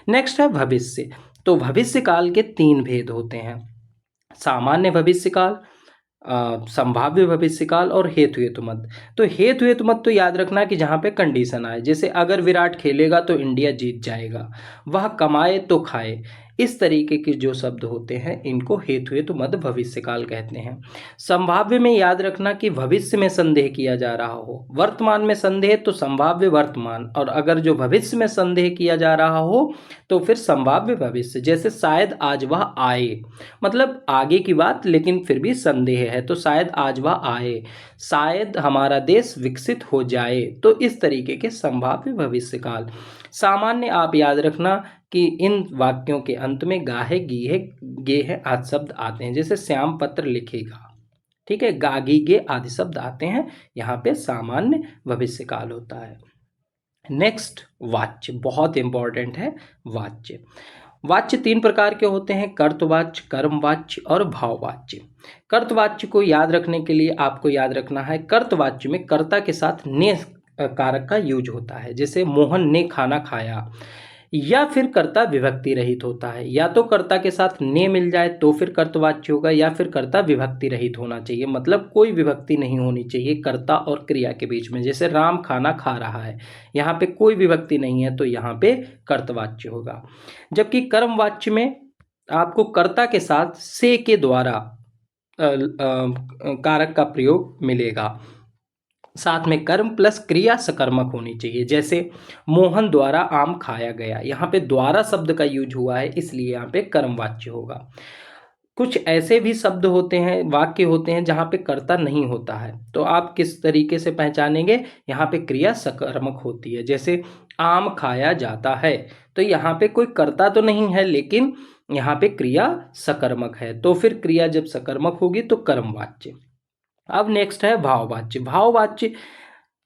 S1: नेक्स्ट है भविष्य। तो भविष्य काल के 3 भेद होते हैं, सामान्य भविष्य काल, संभाव्य भविष्यकाल और हेतु हेतु मत। तो हेतु हेतु मत तो याद रखना कि जहाँ पे कंडीशन आए, जैसे अगर विराट खेलेगा तो इंडिया जीत जाएगा, वह कमाए तो खाए, इस तरीके के जो शब्द होते हैं इनको हेतु हेतु मद भविष्यकाल कहते हैं। संभाव्य में याद रखना कि भविष्य में संदेह किया जा रहा हो, वर्तमान में संदेह तो संभाव्य वर्तमान, और अगर जो भविष्य में संदेह किया जा रहा हो तो फिर संभाव्य भविष्य। जैसे शायद आज वह आए, मतलब आगे की बात लेकिन फिर भी संदेह है तो शायद आज वह आए, शायद हमारा देश विकसित हो जाए, तो इस तरीके के संभाव्य भविष्यकाल। सामान्य आप याद रखना कि इन वाक्यों के अंत में गाहे गीहे गेहे आदि शब्द आते हैं। जैसे श्याम पत्र लिखेगा, ठीक है, गागी गे आदि शब्द आते हैं, यहाँ पे सामान्य भविष्यकाल होता है। नेक्स्ट वाच्य, बहुत इंपॉर्टेंट है वाच्य। वाच्य 3 प्रकार के होते हैं, कर्तवाच्य, कर्मवाच्य और भाववाच्य। कर्तवाच्य को याद रखने के लिए आपको याद रखना है, कर्तवाच्य में कर्ता के साथ ने कारक का यूज होता है। जैसे मोहन ने खाना खाया, या फिर कर्ता विभक्ति रहित होता है। या तो कर्ता के साथ ने मिल जाए तो फिर कर्तवाच्य होगा, या फिर कर्ता विभक्ति रहित होना चाहिए, मतलब कोई विभक्ति नहीं होनी चाहिए कर्ता और क्रिया के बीच में। जैसे राम खाना खा रहा है, यहाँ पे कोई विभक्ति नहीं है तो यहाँ पे कर्तवाच्य होगा। जबकि कर्मवाच्य में आपको कर्ता के साथ से के द्वारा कारक का प्रयोग मिलेगा, साथ में कर्म प्लस क्रिया सकर्मक होनी चाहिए। जैसे मोहन द्वारा आम खाया गया, यहाँ पे द्वारा शब्द का यूज हुआ है इसलिए यहाँ पे कर्मवाच्य होगा। कुछ ऐसे भी शब्द होते हैं, वाक्य होते हैं जहाँ पे कर्ता नहीं होता है, तो आप किस तरीके से पहचानेंगे, यहाँ पे क्रिया सकर्मक होती है। जैसे आम खाया जाता है, तो यहाँ पे कोई कर्ता तो नहीं है लेकिन यहाँ पे क्रिया सकर्मक है, तो फिर क्रिया जब सकर्मक होगी तो कर्मवाच्य। अब नेक्स्ट है भाववाच्य। भाववाच्य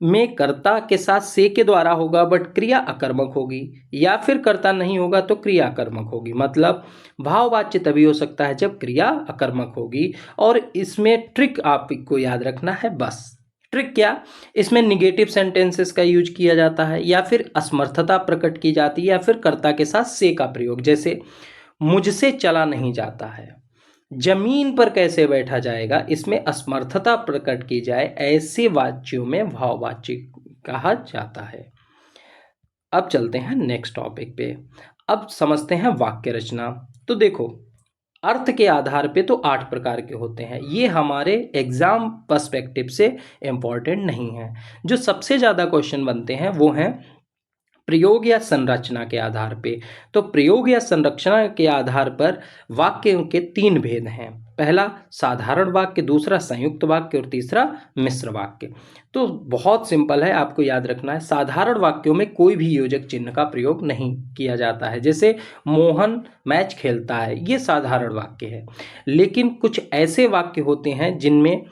S1: में कर्ता के साथ से के द्वारा होगा बट क्रिया अकर्मक होगी, या फिर कर्ता नहीं होगा तो क्रिया अकर्मक होगी। मतलब भाववाच्य तभी हो सकता है जब क्रिया अकर्मक होगी। और इसमें ट्रिक आपको याद रखना है, बस ट्रिक क्या, इसमें निगेटिव सेंटेंसेस का यूज किया जाता है, या फिर असमर्थता प्रकट की जाती है, या फिर कर्ता के साथ से का प्रयोग। जैसे मुझसे चला नहीं जाता है, जमीन पर कैसे बैठा जाएगा, इसमें असमर्थता प्रकट की जाए, ऐसे वाच्यों में भाववाच्य कहा जाता है। अब चलते हैं नेक्स्ट टॉपिक पे। अब समझते हैं वाक्य रचना। तो देखो, अर्थ के आधार पे तो 8 प्रकार के होते हैं, ये हमारे एग्जाम पर्सपेक्टिव से इम्पॉर्टेंट नहीं है। जो सबसे ज़्यादा क्वेश्चन बनते हैं वो हैं प्रयोग या संरचना के आधार पे। तो प्रयोग या संरचना के आधार पर वाक्यों के 3 भेद हैं, पहला साधारण वाक्य, दूसरा संयुक्त वाक्य और तीसरा मिश्र वाक्य। तो बहुत सिंपल है, आपको याद रखना है, साधारण वाक्यों में कोई भी योजक चिन्ह का प्रयोग नहीं किया जाता है। जैसे मोहन मैच खेलता है, ये साधारण वाक्य है। लेकिन कुछ ऐसे वाक्य होते हैं जिनमें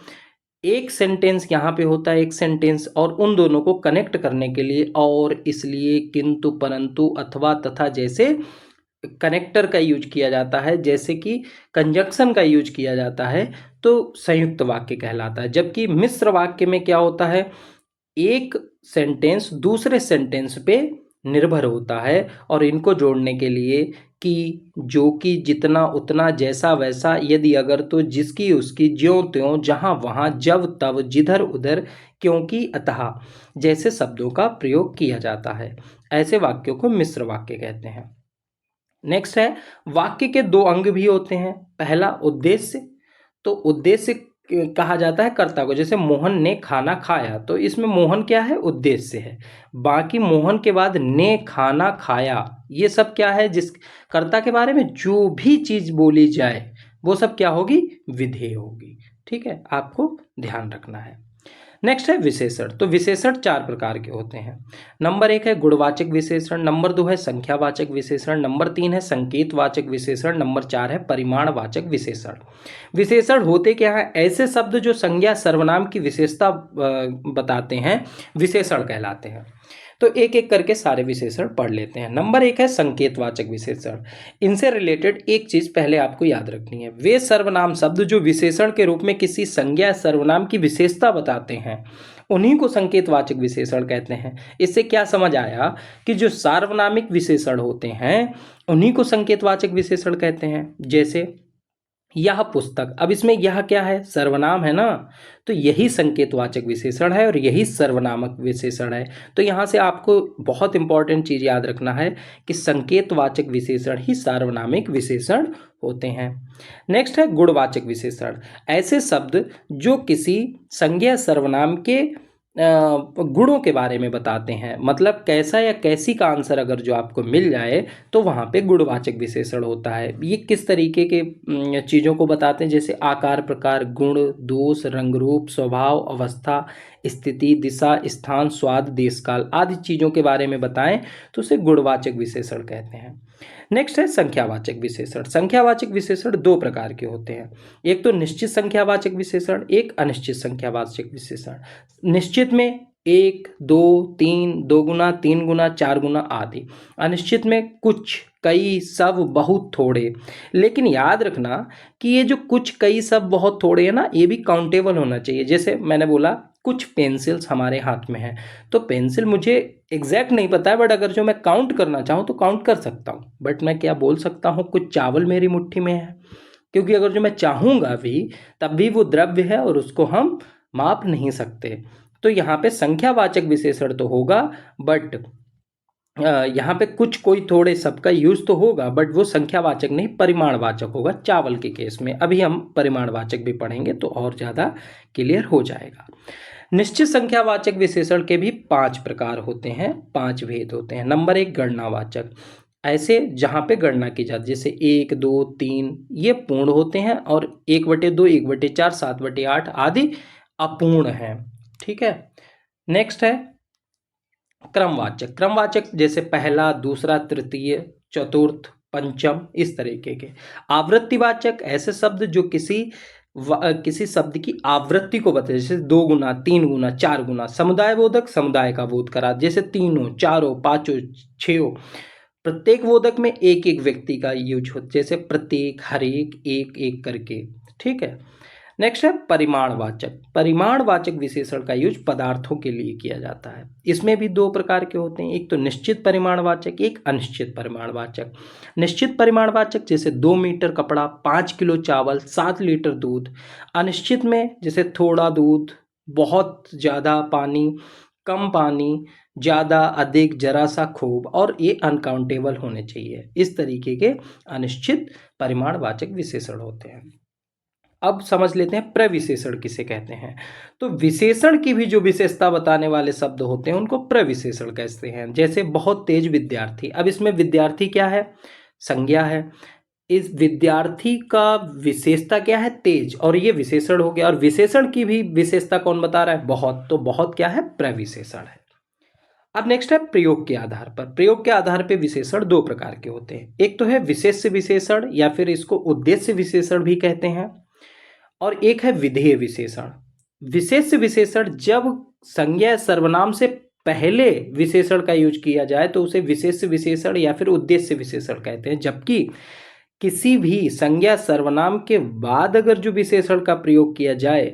S1: एक सेंटेंस यहाँ पे होता है, एक सेंटेंस, और उन दोनों को कनेक्ट करने के लिए और इसलिए, किंतु, परंतु, अथवा, तथा जैसे कनेक्टर का यूज किया जाता है, जैसे कि कंजक्शन का यूज किया जाता है, तो संयुक्त वाक्य कहलाता है। जबकि मिश्र वाक्य में क्या होता है, एक सेंटेंस दूसरे सेंटेंस पे निर्भर होता है और इनको जोड़ने के लिए कि, जो कि, जितना, उतना, जैसा वैसा, यदि अगर तो, जिसकी उसकी, ज्यों त्यों, जहाँ वहाँ, जब तब, जिधर उधर, क्योंकि, अतः जैसे शब्दों का प्रयोग किया जाता है। ऐसे वाक्यों को मिश्र वाक्य कहते हैं। नेक्स्ट है, वाक्य के 2 अंग भी होते हैं, पहला उद्देश्य। तो उद्देश्य कहा जाता है कर्ता को, जैसे मोहन ने खाना खाया, तो इसमें मोहन क्या है, उद्देश्य है। बाकी मोहन के बाद ने खाना खाया, ये सब क्या है, जिस कर्ता के बारे में जो भी चीज बोली जाए वो सब क्या होगी, विधेय होगी। ठीक है, आपको ध्यान रखना है। नेक्स्ट है विशेषण। तो विशेषण 4 प्रकार के होते हैं। नंबर 1 है गुणवाचक विशेषण, नंबर 2 है संख्यावाचक विशेषण, नंबर 3 है संकेतवाचक विशेषण, नंबर 4 है परिमाणवाचक विशेषण। विशेषण होते क्या है, ऐसे शब्द जो संज्ञा सर्वनाम की विशेषता बताते हैं विशेषण कहलाते हैं। तो एक एक करके सारे विशेषण पढ़ लेते हैं। नंबर 1 है संकेतवाचक विशेषण। इनसे रिलेटेड एक चीज पहले आपको याद रखनी है, वे सर्वनाम शब्द जो विशेषण के रूप में किसी संज्ञा सर्वनाम की विशेषता बताते हैं उन्हीं को संकेतवाचक विशेषण कहते हैं। इससे क्या समझ आया कि जो सार्वनामिक विशेषण होते हैं उन्हीं को संकेतवाचक विशेषण कहते हैं। जैसे यह पुस्तक, अब इसमें यह क्या है, सर्वनाम है ना, तो यही संकेतवाचक विशेषण है और यही सर्वनामक विशेषण है। तो यहाँ से आपको बहुत इंपॉर्टेंट चीज़ याद रखना है कि संकेतवाचक विशेषण ही सार्वनामिक विशेषण होते हैं। नेक्स्ट है गुणवाचक विशेषण, ऐसे शब्द जो किसी संज्ञा सर्वनाम के गुणों के बारे में बताते हैं, मतलब कैसा या कैसी का आंसर अगर जो आपको मिल जाए तो वहाँ पे गुणवाचक विशेषण होता है। ये किस तरीके के चीज़ों को बताते हैं, जैसे आकार, प्रकार, गुण, दोष, रंग, रूप, स्वभाव, अवस्था, स्थिति, दिशा, स्थान, स्वाद, देश काल आदि चीज़ों के बारे में बताएं तो उसे गुणवाचक विशेषण कहते हैं। नेक्स्ट है संख्यावाचक विशेषण। संख्यावाचक विशेषण दो प्रकार के होते हैं, एक तो निश्चित संख्यावाचक विशेषण, एक अनिश्चित संख्यावाचक विशेषण। निश्चित में 1, 2, 3, 2 गुना, 3 गुना, 4 गुना आदि। अनिश्चित में कुछ, कई, सब, बहुत, थोड़े। लेकिन याद रखना कि ये जो कुछ, कई, सब, बहुत, थोड़े है ना, ये भी काउंटेबल होना चाहिए। जैसे मैंने बोला कुछ पेंसिल्स हमारे हाथ में हैं, तो पेंसिल मुझे एग्जैक्ट नहीं पता है, बट अगर जो मैं काउंट करना चाहूँ तो काउंट कर सकता हूँ। बट मैं क्या बोल सकता हूँ, कुछ चावल मेरी मुट्ठी में है, क्योंकि अगर जो मैं चाहूँगा भी तब भी वो द्रव्य है और उसको हम माप नहीं सकते। तो यहाँ पे संख्यावाचक विशेषण तो होगा, बट यहाँ पे कुछ, कोई, थोड़े, सबका यूज तो होगा, बट वो संख्यावाचक नहीं परिमाणवाचक होगा चावल के केस में। अभी हम परिमाणवाचक भी पढ़ेंगे तो और ज़्यादा क्लियर हो जाएगा। निश्चित संख्यावाचक विशेषण के भी 5 प्रकार होते हैं, 5 भेद होते हैं। नंबर 1 गणनावाचक, ऐसे जहाँ पे गणना की जाती है, जैसे 1, 2, 3 ये पूर्ण होते हैं और 1/2, 1/4, 7/8 आदि अपूर्ण हैं। ठीक है। नेक्स्ट है क्रमवाचक। क्रमवाचक जैसे पहला, दूसरा, तृतीय, चतुर्थ, पंचम, इस तरीके के। आवृत्तिवाचक, ऐसे शब्द जो किसी शब्द की आवृत्ति को बताए, जैसे 2 गुना, 3 गुना, 4 गुना। समुदाय बोधक, समुदाय का बोध करा, जैसे तीनों, चारों, पांचों, छयों। प्रत्येक बोधक में एक एक व्यक्ति का यूज हो, जैसे प्रत्येक, हर एक, एक एक करके। ठीक है। नेक्स्ट है परिमाणवाचक। परिमाणवाचक विशेषण का यूज पदार्थों के लिए किया जाता है। इसमें भी 2 प्रकार के होते हैं, एक तो निश्चित परिमाणवाचक, एक अनिश्चित परिमाणवाचक। निश्चित परिमाणवाचक जैसे 2 मीटर कपड़ा, 5 किलो चावल, 7 लीटर दूध। अनिश्चित में जैसे थोड़ा दूध, बहुत ज़्यादा पानी, कम पानी, ज़्यादा, अधिक, जरा सा, खूब, और ये अनकाउंटेबल होने चाहिए। इस तरीके के अनिश्चित परिमाणवाचक विशेषण होते हैं। अब समझ लेते हैं प्रविशेषण किसे कहते हैं। तो विशेषण की भी जो विशेषता बताने वाले शब्द होते हैं उनको प्रविशेषण कहते हैं। जैसे बहुत तेज विद्यार्थी, अब इसमें विद्यार्थी क्या है, संज्ञा है। इस विद्यार्थी का विशेषता क्या है, तेज, और ये विशेषण हो गया। और विशेषण की भी विशेषता कौन बता रहा है, बहुत, तो बहुत क्या है, प्रविशेषण है। अब नेक्स्ट है प्रयोग के आधार पर। प्रयोग के आधार पर विशेषण 2 प्रकार के होते हैं, एक तो है विशेष्य विशेषण या फिर इसको उद्देश्य विशेषण भी कहते हैं, और एक है विधेय विशेषण। विशेष विशेषण जब संज्ञा सर्वनाम से पहले विशेषण का यूज किया जाए तो उसे विशेष विशेषण या फिर उद्देश्य विशेषण कहते हैं, जबकि किसी भी संज्ञा सर्वनाम के बाद अगर जो विशेषण का प्रयोग किया जाए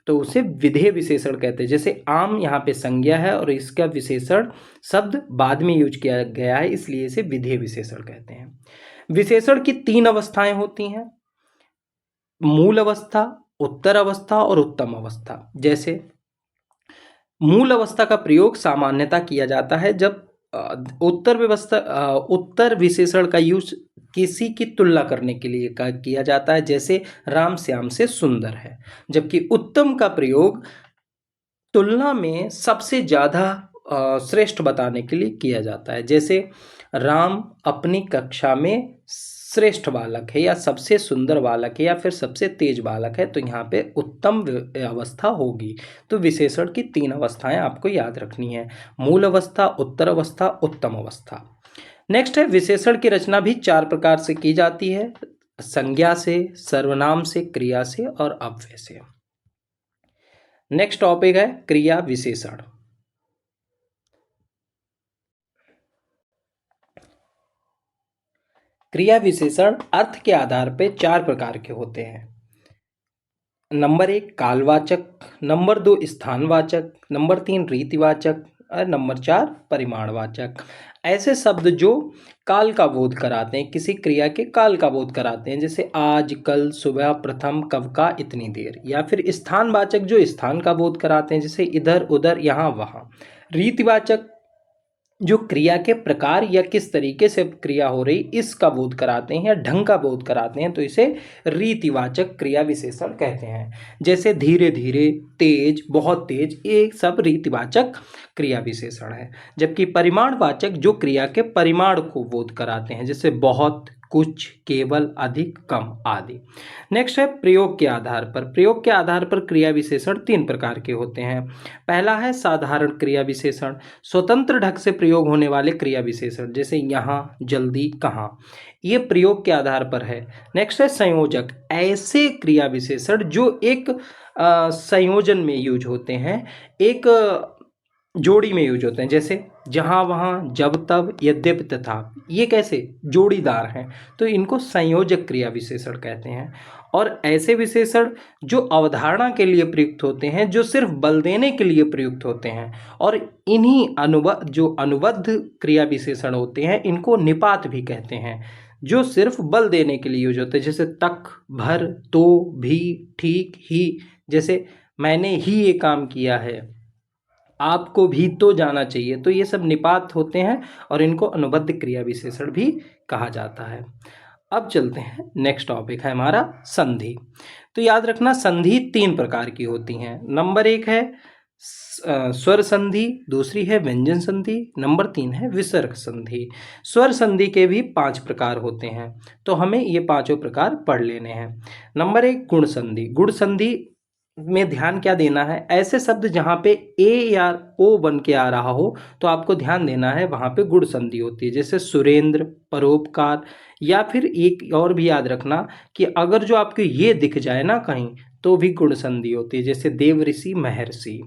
S1: तो उसे विधेय विशेषण कहते हैं। जैसे आम यहाँ पे संज्ञा है और इसका विशेषण शब्द बाद में यूज किया गया है, इसलिए इसे विधेय विशेषण कहते हैं। विशेषण की 3 अवस्थाएं होती हैं, मूल अवस्था, उत्तर अवस्था और उत्तम अवस्था। जैसे मूल अवस्था का प्रयोग सामान्यतः किया जाता है जब उत्तर विशेषण का यूज किसी की तुलना करने के लिए किया जाता है, जैसे राम श्याम से सुंदर है। जबकि उत्तम का प्रयोग तुलना में सबसे ज़्यादा श्रेष्ठ बताने के लिए किया जाता है, जैसे राम अपनी कक्षा में श्रेष्ठ बालक है या सबसे सुंदर बालक है या फिर सबसे तेज बालक है, तो यहाँ पे उत्तम अवस्था होगी। तो विशेषण की 3 अवस्थाएं आपको याद रखनी है, मूल अवस्था, उत्तर अवस्था, उत्तम अवस्था। नेक्स्ट है विशेषण की रचना भी 4 प्रकार से की जाती है, संज्ञा से, सर्वनाम से, क्रिया से और अव्यय से। नेक्स्ट टॉपिक है क्रिया विशेषण। क्रिया विशेषण अर्थ के आधार पर 4 प्रकार के होते हैं। नंबर 1 कालवाचक, नंबर 2 स्थानवाचक, नंबर 3 रीतिवाचक और नंबर 4 परिमाणवाचक। ऐसे शब्द जो काल का बोध कराते हैं, किसी क्रिया के काल का बोध कराते हैं, जैसे आज, कल, सुबह, प्रथम, कब का, इतनी देर। या फिर स्थानवाचक जो स्थान का बोध कराते हैं, जैसे इधर, उधर, यहाँ, वहाँ। रीतिवाचक जो क्रिया के प्रकार या किस तरीके से क्रिया हो रही इसका बोध कराते हैं या ढंग का बोध कराते हैं, तो इसे रीतिवाचक क्रिया विशेषण कहते हैं। जैसे धीरे धीरे, तेज, बहुत तेज, ये सब रीतिवाचक क्रिया विशेषण है। जबकि परिमाणवाचक जो क्रिया के परिमाण को बोध कराते हैं, जैसे बहुत, कुछ, केवल, अधिक, कम आदि। नेक्स्ट है प्रयोग के आधार पर। प्रयोग के आधार पर क्रिया विशेषण 3 प्रकार के होते हैं। पहला है साधारण क्रिया विशेषण, स्वतंत्र ढंग से प्रयोग होने वाले क्रिया विशेषण, जैसे यहाँ, जल्दी, कहाँ, ये प्रयोग के आधार पर है। नेक्स्ट है संयोजक, ऐसे क्रिया विशेषण जो एक संयोजन में यूज होते हैं, एक जोड़ी में यूज होते हैं, जैसे जहाँ, वहाँ, जब, तब, यद्यपि, तथा। ये कैसे जोड़ीदार हैं, तो इनको संयोजक क्रिया विशेषण कहते हैं। और ऐसे विशेषण जो अवधारणा के लिए प्रयुक्त होते हैं, जो सिर्फ बल देने के लिए प्रयुक्त होते हैं, और इन्हीं अनुबद्ध क्रिया विशेषण होते हैं, इनको निपात भी कहते हैं, जो सिर्फ बल देने के लिए यूज होते हैं, जैसे तक, भर, तो, भी, ठीक, ही। जैसे मैंने ही ये काम किया है, आपको भी तो जाना चाहिए, तो ये सब निपात होते हैं और इनको अनुबद्ध क्रिया विशेषण भी कहा जाता है। अब चलते हैं, नेक्स्ट टॉपिक है हमारा संधि। तो याद रखना, संधि 3 प्रकार की होती हैं। नंबर 1 है स्वर संधि, दूसरी है व्यंजन संधि, नंबर 3 है विसर्ग संधि। स्वर संधि के भी 5 प्रकार होते हैं, तो हमें ये पांचों प्रकार पढ़ लेने हैं। नंबर 1 गुण संधि। गुण संधि में ध्यान क्या देना है, ऐसे शब्द जहाँ पे ए या ओ बन के आ रहा हो तो आपको ध्यान देना है, वहाँ पे गुण संधि होती है, जैसे सुरेंद्र, परोपकार। या फिर एक और भी याद रखना कि अगर जो आपको ये दिख जाए ना कहीं, तो भी गुण संधि होती है, जैसे देव ऋषि, महर्षि।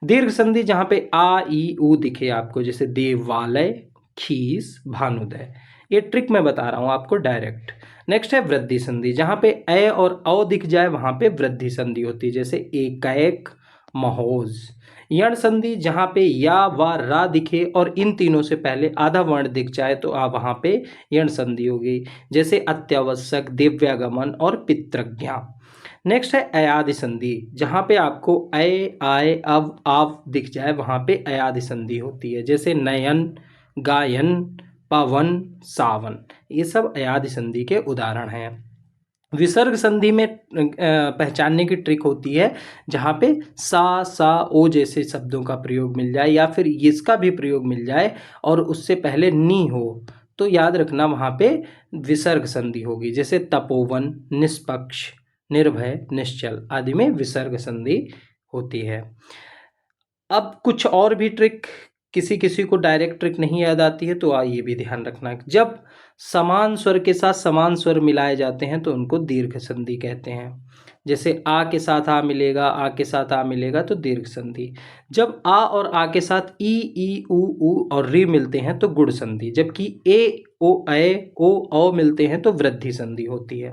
S1: दीर्घ संधि जहाँ पे आ, ई, उ दिखे आपको, जैसे देवालय, खीस, भानुदय। ये ट्रिक मैं बता रहा हूँ आपको डायरेक्ट। नेक्स्ट है वृद्धि संधि, जहाँ पे ए और औ दिख जाए वहाँ पे वृद्धि संधि होती है, जैसे एकैक, महोज। यण संधि, जहाँ पे या, व, रा दिखे और इन तीनों से पहले आधा वर्ण दिख जाए तो वहाँ पे यण संधि होगी, जैसे अत्यावश्यक, दिव्यागमन और पितृज्ञा। नेक्स्ट है अयादि संधि, जहाँ पे आपको अय, आय, अव, आव दिख जाए वहाँ पे अयादि संधि होती है, जैसे नयन, गायन, पवन, सावन। ये सब अयादि संधि के उदाहरण हैं। विसर्ग संधि में पहचानने की ट्रिक होती है, जहाँ पे सा, सा, ओ जैसे शब्दों का प्रयोग मिल जाए या फिर इसका भी प्रयोग मिल जाए और उससे पहले नी हो, तो याद रखना वहाँ पे विसर्ग संधि होगी, जैसे तपोवन, निष्पक्ष, निर्भय, निश्चल आदि में विसर्ग संधि होती है। अब कुछ और भी ट्रिक, किसी किसी को डायरेक्ट ट्रिक नहीं याद आती है, तो ये भी ध्यान रखना, जब समान स्वर के साथ समान स्वर मिलाए जाते हैं तो उनको दीर्घ संधि कहते हैं। जैसे आ के साथ आ मिलेगा, आ के साथ आ मिलेगा तो दीर्घ संधि। जब आ और आ के साथ ई, उ और री मिलते हैं तो गुण संधि। जबकि ए, ओ, ए, ओ, औ मिलते हैं तो वृद्धि संधि होती है।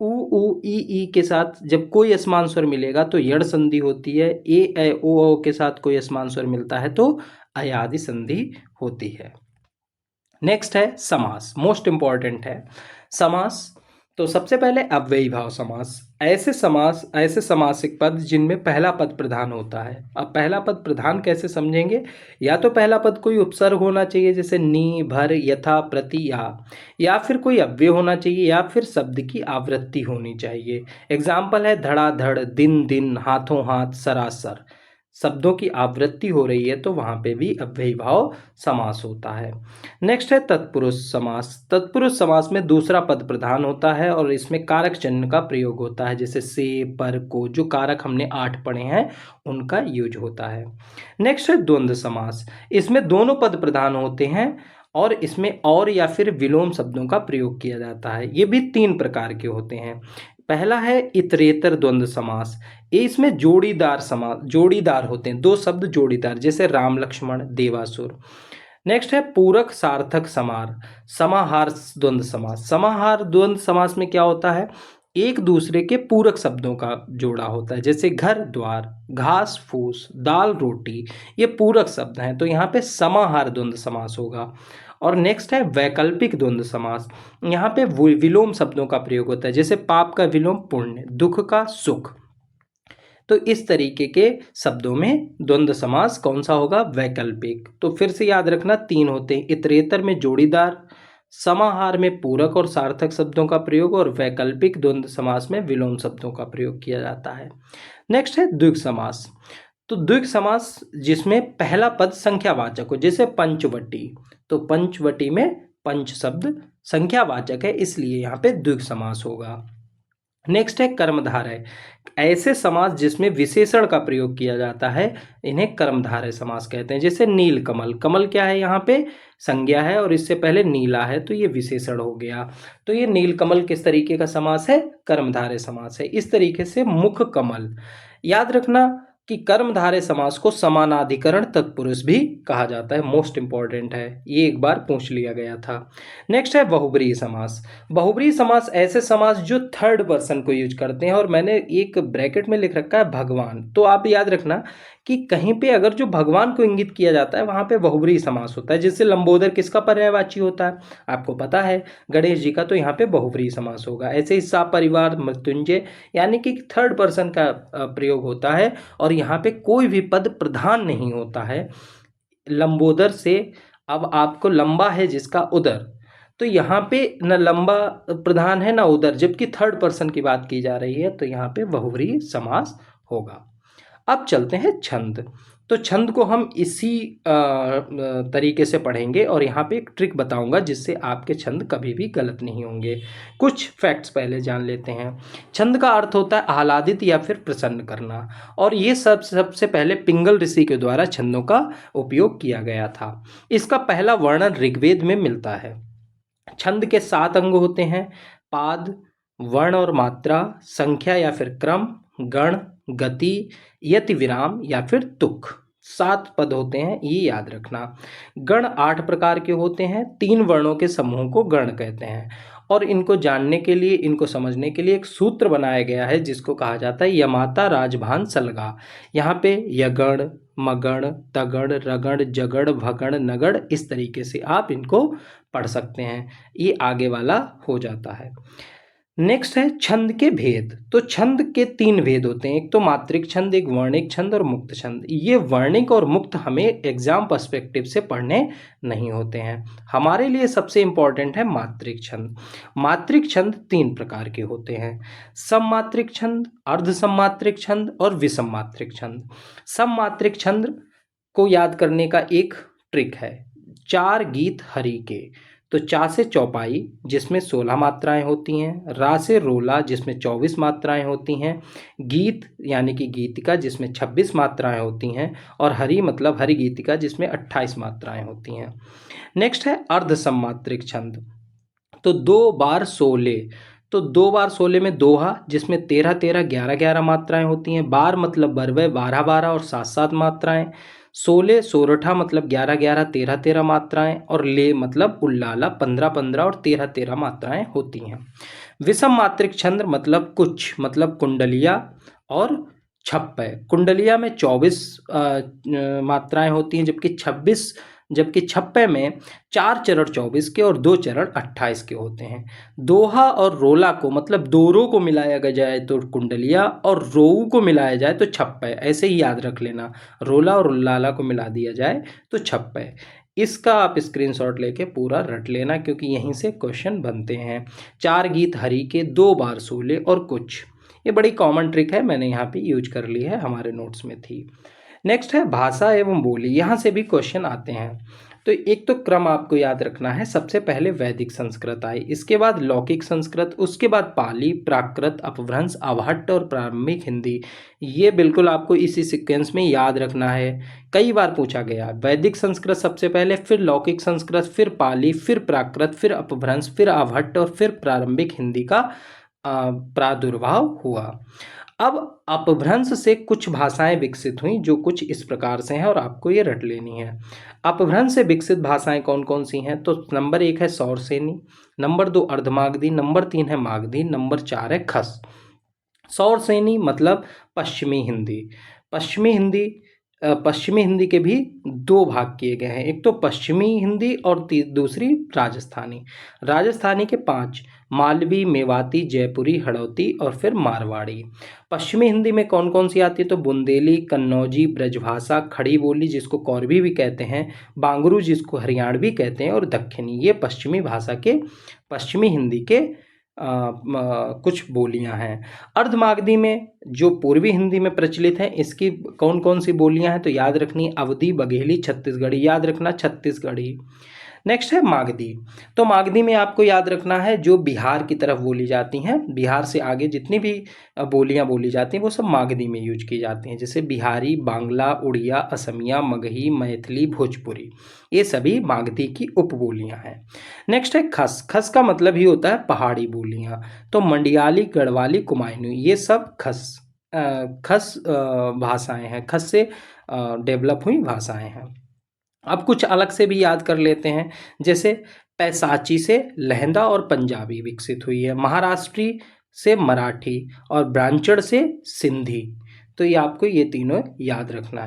S1: उ, ई के साथ जब कोई असमान स्वर मिलेगा तो यण संधि होती है। ए, ओ के साथ कोई असमान स्वर मिलता है तो अयादि संधि होती है। नेक्स्ट है समास, मोस्ट इंपॉर्टेंट है समास। तो सबसे पहले अव्ययी भाव समास। ऐसे समासिक पद जिनमें पहला पद प्रधान होता है। अब पहला पद प्रधान कैसे समझेंगे, या तो पहला पद कोई उपसर्ग होना चाहिए, जैसे नी, भर, यथा, प्रति, या फिर कोई अव्यय होना चाहिए, या फिर शब्द की आवृत्ति होनी चाहिए। एग्जाम्पल है धड़ाधड़, दिन दिन, हाथों हाथ, सरासर। शब्दों की आवृत्ति हो रही है तो वहाँ पे भी अव्ययी भाव समास होता है। नेक्स्ट है तत्पुरुष समास। तत्पुरुष समास में दूसरा पद प्रधान होता है और इसमें कारक चिन्ह का प्रयोग होता है, जैसे से, पर, को, जो कारक हमने 8 पढ़े हैं उनका यूज होता है। नेक्स्ट है द्वंद्व समास। इसमें दोनों पद प्रधान होते हैं और इसमें और या फिर विलोम शब्दों का प्रयोग किया जाता है। ये भी 3 प्रकार के होते हैं। पहला है इतरेतर द्वंद्व समास। ये इसमें जोड़ीदार होते हैं, 2 शब्द जोड़ीदार, जैसे राम, लक्ष्मण, देवासुर। नेक्स्ट है पूरक सार्थक समाहार द्वंद्व समास। समाहार द्वंद्व समास में क्या होता है एक दूसरे के पूरक शब्दों का जोड़ा होता है, जैसे घर द्वार, घास फूस, दाल रोटी, ये पूरक शब्द हैं, तो यहाँ पे समाहार द्वंद्व समास होगा। और नेक्स्ट है वैकल्पिक द्वंद्व समास। यहाँ पे विलोम शब्दों का प्रयोग होता है, जैसे पाप का विलोम पुण्य, दुख का सुख। तो इस तरीके के शब्दों में द्वंद्व समास कौन सा होगा? वैकल्पिक। तो फिर से याद रखना, तीन होते हैं, इतरेतर में जोड़ीदार, समाहार में पूरक और सार्थक शब्दों का प्रयोग, और वैकल्पिक द्वंद्व समास में विलोम शब्दों का प्रयोग किया जाता है। नेक्स्ट है द्विग समास। तो द्विग समास जिसमें पहला पद संख्यावाचक हो, जैसे पंचवटी, तो पंचवटी में पंच शब्द संख्यावाचक है, इसलिए यहाँ पे द्विग समास होगा। नेक्स्ट है कर्मधारय। ऐसे समास जिसमें विशेषण का प्रयोग किया जाता है, इन्हें कर्मधारय समास कहते हैं। जैसे नील कमल, कमल क्या है? यहाँ पे संज्ञा है और इससे पहले नीला है, तो ये विशेषण हो गया। तो ये नील कमल किस तरीके का समास है? कर्मधारय समास है। इस तरीके से मुख कमल। याद रखना कि कर्मधारय समास को समानाधिकरण तत्पुरुष भी कहा जाता है, मोस्ट इंपॉर्टेंट है, ये एक बार पूछ लिया गया था। नेक्स्ट है बहुब्रीहि समास। बहुब्रीहि समास ऐसे समास जो थर्ड पर्सन को यूज करते हैं, और मैंने एक ब्रैकेट में लिख रखा है भगवान, तो आप याद रखना कि कहीं पे अगर जो भगवान को इंगित किया जाता है वहां पे बहुब्रीहि समास होता है। जैसे लंबोदर किसका पर्यायवाची होता है? आपको पता है, गणेश जी का, तो यहाँ पे बहुब्रीहि समास होगा। ऐसे ही सपरिवार, मृत्युंजय, यानी कि थर्ड पर्सन का प्रयोग होता है, और यहाँ पे कोई भी पद प्रधान नहीं होता है। लंबोदर से अब आपको लंबा है जिसका उदर, तो यहाँ पे न लंबा प्रधान है ना उदर, जबकि थर्ड पर्सन की बात की जा रही है, तो यहाँ पे बहुब्रीहि समास होगा। अब चलते हैं छंद। तो छंद को हम इसी तरीके से पढ़ेंगे, और यहाँ पे एक ट्रिक बताऊंगा जिससे आपके छंद कभी भी गलत नहीं होंगे। कुछ फैक्ट्स पहले जान लेते हैं। छंद का अर्थ होता है आह्लादित या फिर प्रसन्न करना, और ये सबसे पहले पिंगल ऋषि के द्वारा छंदों का उपयोग किया गया था। इसका पहला वर्णन ऋग्वेद में मिलता है। छंद के 7 अंग होते हैं: पाद, वर्ण और मात्रा, संख्या या फिर क्रम, गण, गति, यति विराम या फिर तुक। 7 पद होते हैं, ये याद रखना। गण 8 प्रकार के होते हैं। 3 वर्णों के समूह को गण कहते हैं, और इनको जानने के लिए, इनको समझने के लिए एक सूत्र बनाया गया है जिसको कहा जाता है यमाता राजभान सलगा। यहाँ पे यगण, मगण, तगण, रगण, जगण, भगण, नगण, इस तरीके से आप इनको पढ़ सकते हैं। ये आगे वाला हो जाता है। नेक्स्ट है छंद के भेद। तो छंद के 3 भेद होते हैं, एक तो मात्रिक छंद, एक वर्णिक छंद और मुक्त छंद। ये वर्णिक और मुक्त हमें एग्जाम पर्सपेक्टिव से पढ़ने नहीं होते हैं, हमारे लिए सबसे इंपॉर्टेंट है मात्रिक छंद। मात्रिक छंद 3 प्रकार के होते हैं: सममात्रिक छंद, अर्ध सममात्रिक छंद और विषम मात्रिक छंद। सममात्रिक छंद को याद करने का एक ट्रिक है, 4 गीत हरि के। तो चा से चौपाई जिसमें 16 मात्राएं होती हैं, रा से रोला जिसमें 24 मात्राएं होती हैं, गीत यानी कि गीतिका जिसमें 26 मात्राएं होती हैं, और हरि मतलब हरि गीतिका जिसमें 28 मात्राएं होती हैं। नेक्स्ट है अर्ध सममात्रिक छंद। तो 2 बार 16, तो 2 बार 16 में दोहा जिसमें 13 13 11 11 मात्राएं होती हैं, बार मतलब बरवे 12 12 और 7 7 मात्राएं, 16 सोरठा मतलब 11 11 13 13 मात्राएं, और ले मतलब उल्लाला 15 15 और 13 13 मात्राएं होती हैं। विषम मात्रिक छंद मतलब कुछ, मतलब कुंडलिया और छप्पय। कुंडलिया में 24 मात्राएं होती हैं, जबकि छप्पे में 4 चरण 24 के और 2 चरण 28 के होते हैं। दोहा और रोला को, मतलब दोरों को मिलाया जाए तो कुंडलिया, और रोऊ को मिलाया जाए तो छप्पे। ऐसे ही याद रख लेना, रोला और लाला को मिला दिया जाए तो छप्पे। इसका आप स्क्रीनशॉट लेके पूरा रट लेना, क्योंकि यहीं से क्वेश्चन बनते हैं। 4 गीत हरि के, 2 बार 16 और कुछ, ये बड़ी कॉमन ट्रिक है, मैंने यहाँ पे यूज कर ली है, हमारे नोट्स में थी। नेक्स्ट है भाषा एवं बोली, यहाँ से भी क्वेश्चन आते हैं। तो एक तो क्रम आपको याद रखना है, सबसे पहले वैदिक संस्कृत आई, इसके बाद लौकिक संस्कृत, उसके बाद पाली, प्राकृत, अपभ्रंश, अवहट्ट और प्रारंभिक हिंदी। ये बिल्कुल आपको इसी सीक्वेंस में याद रखना है, कई बार पूछा गया। वैदिक संस्कृत सबसे पहले, फिर लौकिक संस्कृत, फिर पाली, फिर प्राकृत, फिर अपभ्रंश, फिर अवहट्ट और फिर प्रारंभिक हिंदी का प्रादुर्भाव हुआ। अब अपभ्रंश से कुछ भाषाएं विकसित हुई जो कुछ इस प्रकार से हैं और आपको ये रट लेनी है। अपभ्रंश से विकसित भाषाएं कौन कौन सी हैं? तो नंबर 1 है सौरसेनी, नंबर 2 अर्धमागधी, नंबर 3 है मागधी, नंबर 4 है खस। सौरसेनी मतलब पश्चिमी हिंदी। पश्चिमी हिंदी के भी दो भाग किए गए हैं, एक तो पश्चिमी हिंदी और दूसरी राजस्थानी। राजस्थानी के 5 मालवी, मेवाती, जयपुरी, हड़ौती और फिर मारवाड़ी। पश्चिमी हिंदी में कौन कौन सी आती है? तो बुंदेली, कन्नौजी, ब्रजभाषा, खड़ी बोली जिसको कौरवी भी कहते हैं, बांगरू जिसको हरियाणवी कहते हैं और दक्षिणी। ये पश्चिमी हिंदी के कुछ बोलियां हैं। अर्धमागधी में जो पूर्वी हिंदी में प्रचलित है, इसकी कौन कौन सी बोलियां हैं? तो याद रखनी अवधी, बघेली, छत्तीसगढ़ी। याद रखना छत्तीसगढ़ी। नेक्स्ट है मागधी। तो मागधी में आपको याद रखना है जो बिहार की तरफ बोली जाती हैं, बिहार से आगे जितनी भी बोलियां बोली जाती हैं वो सब मागधी में यूज की जाती हैं, जैसे बिहारी, बांग्ला, उड़िया, असमिया, मगही, मैथिली, भोजपुरी। ये सभी मागधी की उपबोलियां हैं। नेक्स्ट है खस। खस का मतलब ही होता है पहाड़ी बोलियां। तो मंडियाली, गढ़वाली, कुमायूनी, ये सब खस भाषाएं हैं, खस से डेवलप हुई भाषाएं हैं। अब कुछ अलग से भी याद कर लेते हैं, जैसे पैसाची से लहंदा और पंजाबी विकसित हुई है, महाराष्ट्री से मराठी और ब्रांचड़ से सिंधी। तो ये आपको ये तीनों याद रखना है।